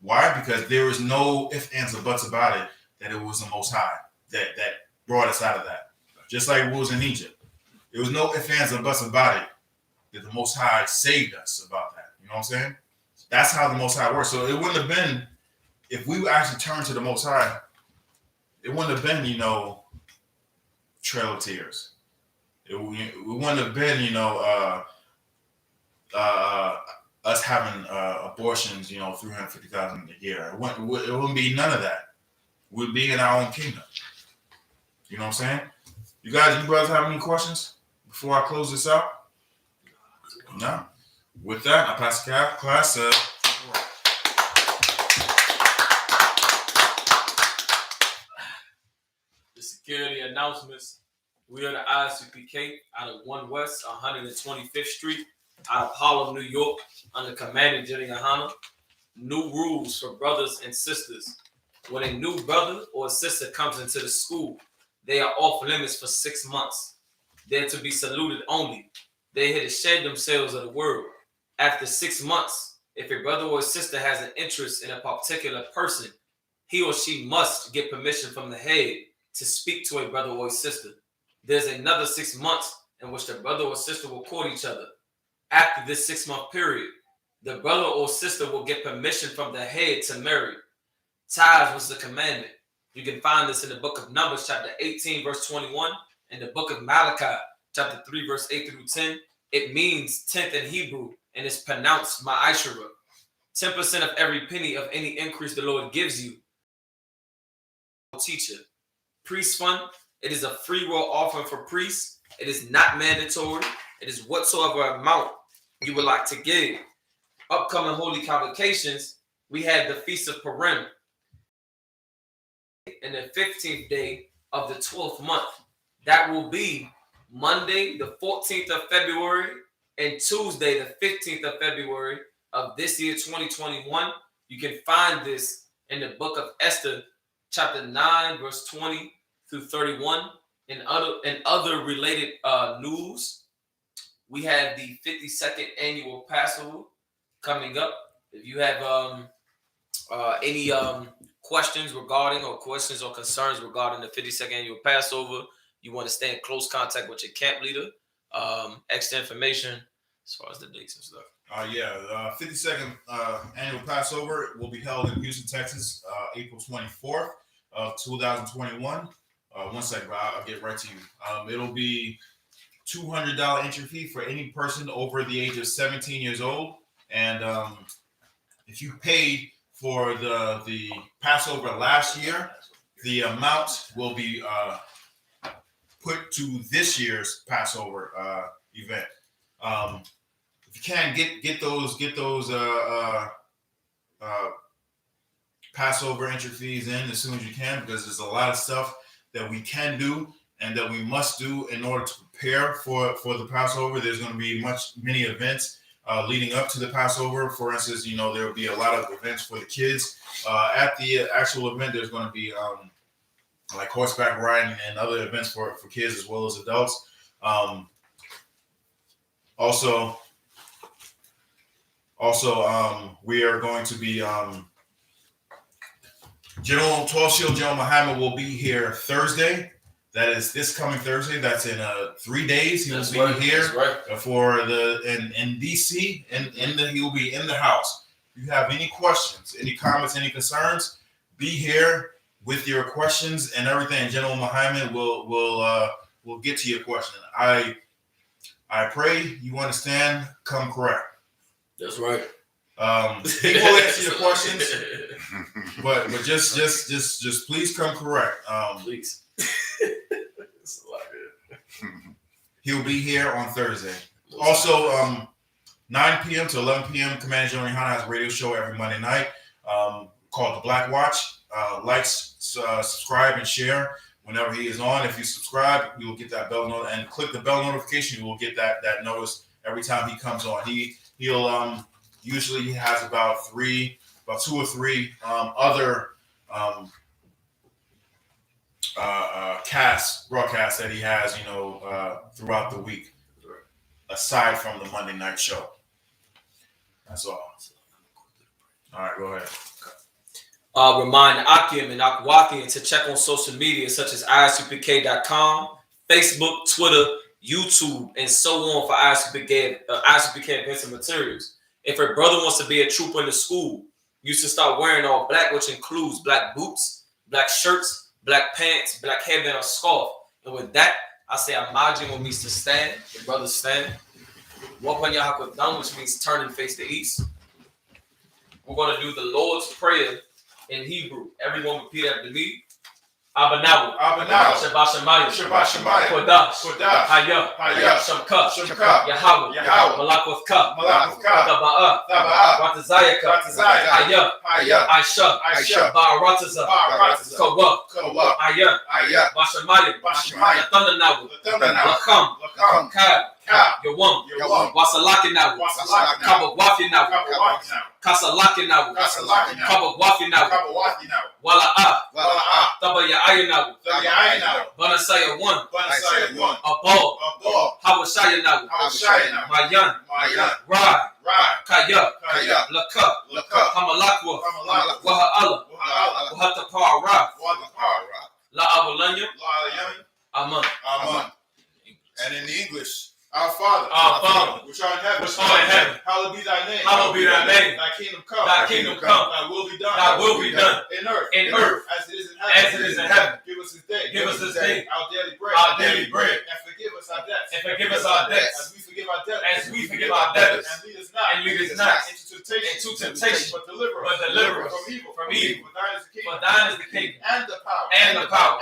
[SPEAKER 2] Why? Because there is no ifs, ands, or buts about it that it was the Most High that brought us out of that. Just like it was in Egypt. There was no ifs, ands, or buts about it that the Most High saved us about that. You know what I'm saying? That's how the Most High works. So it wouldn't have been, if we actually turned to the Most High, it wouldn't have been, Trail of Tears. It wouldn't have been, us having abortions, 350,000 a year. It wouldn't be none of that. We'd be in our own kingdom. You know what I'm saying? You brothers have any questions before I close this out? No. With that, I pass the class.
[SPEAKER 3] The security announcements.
[SPEAKER 1] We are the I.S.U.P.K. out of 1 West 125th Street, out of Harlem, New York, under Commander General YAHANNA. New rules for brothers and sisters. When a new brother or sister comes into the school, they are off limits for 6 months. They're to be saluted only. They are to shed themselves of the word. After 6 months, if a brother or sister has an interest in a particular person, he or she must get permission from the head to speak to a brother or a sister. There's another 6 months in which the brother or sister will court each other. After this 6-month period, the brother or sister will get permission from the head to marry. Tithes was the commandment. You can find this in the book of Numbers, chapter 18, verse 21, and the book of Malachi, chapter 3, verse 8 through 10. It means 10th in Hebrew, and it's pronounced ma'ashara. 10% of every penny of any increase the Lord gives you. Teacher. Priest fund, it is a free will offering for priests. It is not mandatory. It is whatsoever amount you would like to give. Upcoming holy convocations, we have the Feast of Purim and the 15th day of the 12th month. That will be Monday, the 14th of February, and Tuesday, the 15th of February of this year, 2021. You can find this in the book of Esther, chapter 9, verse 20 through 31. And other related news, we have the 52nd annual Passover coming up. If you have any questions or concerns regarding the 52nd annual Passover, you want to stay in close contact with your camp leader. Extra information as far as the dates and stuff.
[SPEAKER 2] The 52nd annual Passover will be held in Houston, Texas, April 24th of 2021. One second, I'll get right to you. It'll be $200 entry fee for any person over the age of 17 years old. And if you paid for the Passover last year, the amount will be put to this year's Passover event. If you can get those Passover entry fees in as soon as you can, because there's a lot of stuff that we can do and that we must do in order to prepare for the Passover. There's going to be many events leading up to the Passover. For instance, there will be a lot of events for the kids. At the actual event, there's going to be like horseback riding and other events for kids as well as adults. Also, we are going to be General Tall Shield General Muhammad will be here Thursday. That is this coming Thursday. That's in 3 days. He will be here for in DC, and he will be in the house. If you have any questions, any comments, any concerns, be here with your questions and everything. General Muhammad will get to your question. I pray you understand. Come correct.
[SPEAKER 1] That's right.
[SPEAKER 2] He will answer your questions, but just please come correct.
[SPEAKER 1] Please.
[SPEAKER 2] He'll be here on Thursday. Also, 9 p.m. to 11 p.m. Commander General YAHANNA has a radio show every Monday night called The Black Watch. Like, subscribe, and share whenever he is on. If you subscribe, you will get that bell note, and click the bell notification. You will get that notice every time he comes on. He'll usually has about 2 or 3 other broadcasts that he has, throughout the week, aside from the Monday night show. That's all. All right, go ahead.
[SPEAKER 1] Remind Akim and Akwakian to check on social media such as ISUPK.com, Facebook, Twitter, YouTube, and so on for ISUPK events and materials. If a brother wants to be a trooper in the school, you should start wearing all black, which includes black boots, black shirts, black pants, black headband, or scarf. And with that, I say Amajim, what means to stand. The brothers stand. Wapanyahakodam, which means turn and face the east. We're going to do the Lord's Prayer in Hebrew. Everyone repeat after me.
[SPEAKER 3] Abanawu, Shabbat Shemayim, Kodash, Hayah, Shamka, Yahweh, Malakoth, Taba'ah, Ratazayaka, Hayah, I.S.U.P.K, Ba'arataza, Kawah, Ayah, Bashamayim, Thundernawu, Lakam, Kab, Yawam, Wasalakinawu, Kabawafinawu, Kasalakinawu, Kabawafinawu, Wala'ah, Tabaya'ayinawu, Banasaya 1, Abal, Hawashayanawu, Mayan, Rad, Kaya, Laka, Hamalakwa, Waha'ala, Wahatapara, La Avalanya, Aman.
[SPEAKER 2] And in the English, Our Father, which art in heaven, hallowed be thy name. Thy kingdom come. Thy will be done. In earth, as it is in heaven. Give us this day our daily bread. And forgive us our debts. As we forgive our debtors. And lead us not into temptation, but deliver us from evil. For thine is the kingdom, and the power,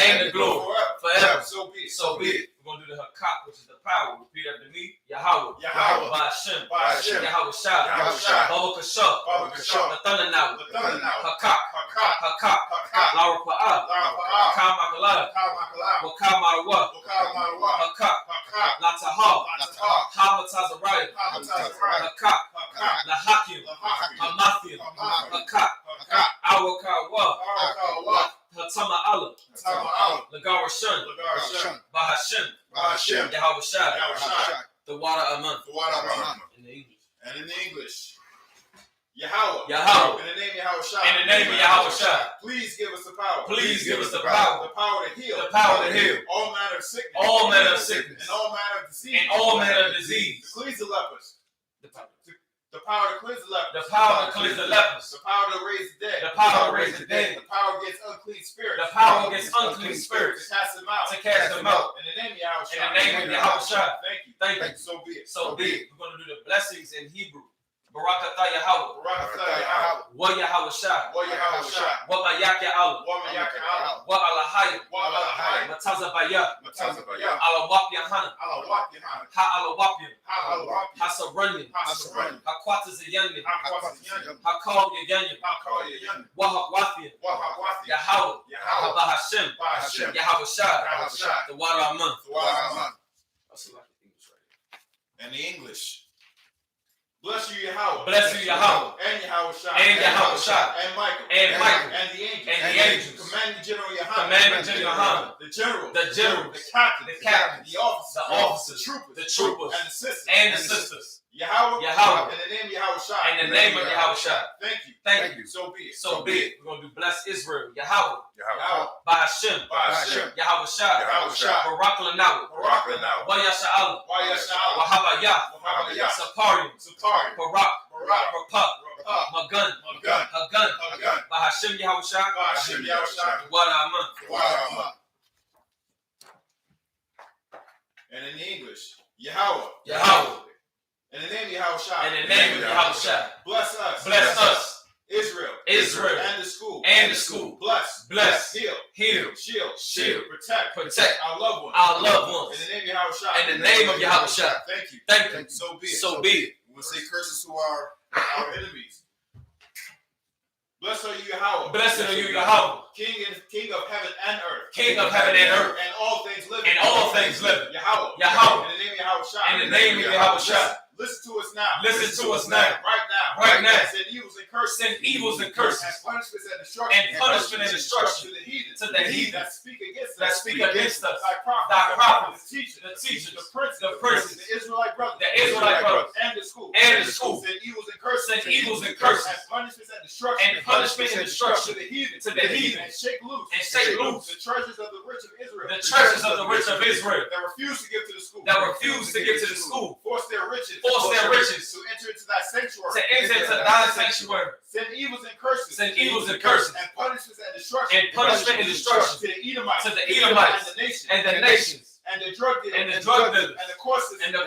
[SPEAKER 2] and the glory, forever. So be it. We're going to do the Hakak, which is the power. Repeat after me. Yahweh. Baqashyah. Yahweh. Baqashyah. The thunder now. Hakak. Laura Pa'ah. Kamakalada. Wakamawa. Hakak. Latahal. Hamatazariah. Hakak. Lahakim. Hamathiam. Hakak. Awakawa. Hatama Allah. Lagarashun. Baqashyah. Yahweh. The water Aman. In the English. And in the English, Yahweh.
[SPEAKER 3] In
[SPEAKER 2] the name of
[SPEAKER 3] Yahweh.
[SPEAKER 2] Please give us the power.
[SPEAKER 3] The power
[SPEAKER 2] to heal. All manner of sickness. And all manner of disease. To cleanse the lepers. The power to cleanse the lepers.
[SPEAKER 3] The power
[SPEAKER 2] to raise the dead.
[SPEAKER 3] The power
[SPEAKER 2] against unclean spirits.
[SPEAKER 3] To cast them out.
[SPEAKER 2] In the name of Yahweh. Thank you. So be it.
[SPEAKER 3] We're going to do the blessings in Hebrew. Barakatah Yahweh. Wa Yahweh Shah. Wa Mayaka Allah. Wa Alahayim. Matazabaya. Alawap Yahanna. Ha Alawapim. Hasaranyim. Hakwatazayannim. Hakal Yayannim. Wahawathiam. Yahweh. Baqashyah. Yahweh Shah. The water Aman. That's a lot of English right here.
[SPEAKER 2] And the English. Bless you, Yahweh.
[SPEAKER 3] And
[SPEAKER 2] Yahweh Shah. And Michael. And the angels. Commanding General Yahanna. The general. The captain. The officers. The troopers. And the sisters. Yahweh. In the name of Yahweh Shah. Thank you. So be it.
[SPEAKER 3] We're going to do bless Israel. Yahweh. Baqashyah. Yahweh Shah. Barakalanawu. Wa Yasha'al. Wahabayah. Saparium. Barak. Magun. Hagun. Baqashyah Yahweh Shah. Water Aman.
[SPEAKER 2] And in the English, Yahweh. In the name of Yahweh. Bless us. Israel. And the school. Bless. Heal. Shield. Protect our loved ones. In the name of Yahweh. Thank you. So be it. We'll say curses to our enemies. Blessed are you, Yahweh. King of heaven and earth. And all things living. Yahweh. In the name of Yahweh. Listen to us now. Right now. Send evils and curses. And punishment and destruction. To the heathen. That speak against us. Thy prophets. The teachers. The princes. The Israelite brothers. And the school. Send evils and curses. And punishment and destruction. To the heathen. And shake loose. The treasures of the rich of Israel. That refuse to give to the school. Force their riches. To enter into thy sanctuary. Send evils and curses. And punishments and destruction. To the Edomites. And the nations. And the drug dealers. And the courses. And the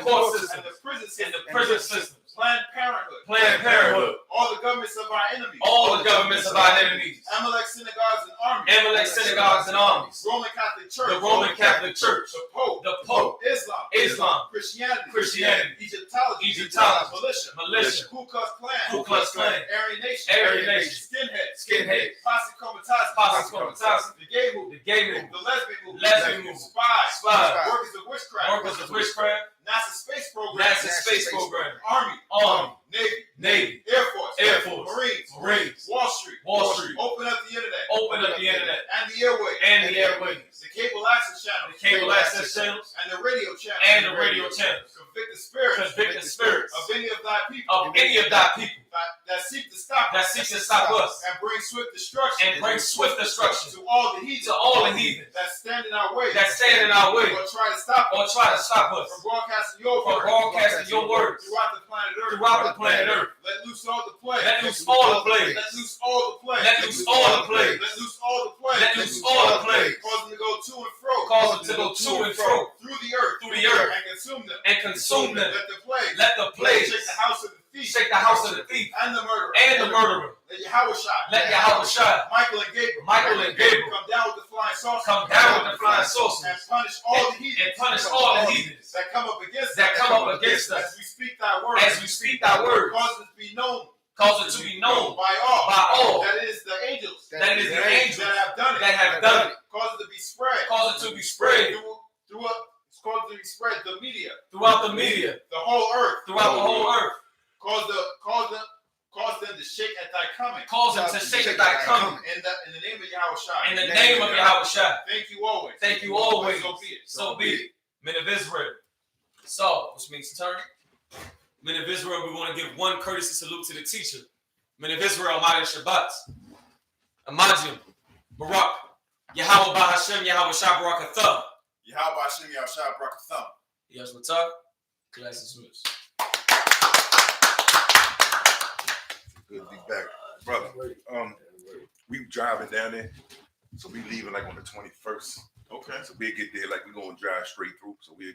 [SPEAKER 2] prison systems. Planned Parenthood.
[SPEAKER 3] Planned Parenthood.
[SPEAKER 2] All the governments of our enemies.
[SPEAKER 3] All the governments of our enemies.
[SPEAKER 2] Amalek synagogues and armies.
[SPEAKER 3] Amalek synagogues and armies.
[SPEAKER 2] Roman Catholic Church.
[SPEAKER 3] The Roman Catholic Church.
[SPEAKER 2] The Pope.
[SPEAKER 3] The Pope.
[SPEAKER 2] Islam.
[SPEAKER 3] Christianity.
[SPEAKER 2] Egyptology.
[SPEAKER 3] Militia.
[SPEAKER 2] Ku Klux Klan.
[SPEAKER 3] Ku Klux Klan.
[SPEAKER 2] Aryan Nation.
[SPEAKER 3] Skinhead.
[SPEAKER 2] Posse Comitatus. The gay movement. The lesbian movement. Spies. Workers of witchcraft. NASA space program. Army. Navy. Air Force. Marines. Wall Street. Open up the internet. And the airways. The cable access channels. And the radio channels. Convict the spirits. Of any of thy people. That seek to stop us. And bring swift destruction. To all the heathens. That stand in our way. Or try to stop us. From broadcasting your words. Throughout the planet Earth. Let loose all the plagues.
[SPEAKER 3] Let loose all the plagues.
[SPEAKER 2] Let loose all the plagues.
[SPEAKER 3] Let loose all the plagues.
[SPEAKER 2] Let loose all the plagues.
[SPEAKER 3] Let loose all the plagues.
[SPEAKER 2] Cause them to go to and fro.
[SPEAKER 3] Cause them to go to and fro.
[SPEAKER 2] Through the earth. And consume them. Let the plagues. Shake the house of the thief. And the murderer. Let Yahawashi. Michael and Gabriel. Come down with the flying saucers. And punish all the heathens. That come up against us. As we speak thy word. Cause it to be known by all. That it is the angels. That have done it. Cause it to be spread. The media.
[SPEAKER 3] Throughout the media.
[SPEAKER 2] The whole earth.
[SPEAKER 3] Throughout the whole earth.
[SPEAKER 2] Cause them to shake at thy coming.
[SPEAKER 3] Cause them to shake at thy coming.
[SPEAKER 2] In the name of Yahawashi.
[SPEAKER 3] In the name of Yahawashi.
[SPEAKER 2] Thank you always.
[SPEAKER 3] So be it. Men of Israel. So, which means turn. Men of Israel, we want to give one courtesy salute to the teacher. Men of Israel, Amad Shabbat. Amajim. Barak. Yahweh Baqashyah, Yahweh Shabbarakatha.
[SPEAKER 2] Yahweh Baqashyah, Yahweh Shabbarakatha.
[SPEAKER 3] Yes, what's up? Class is missed.
[SPEAKER 4] Good to be back, brother. We driving down there, so we leaving like on the 21st.
[SPEAKER 2] Okay.
[SPEAKER 4] So we'll get there like we're gonna drive straight through. So we'll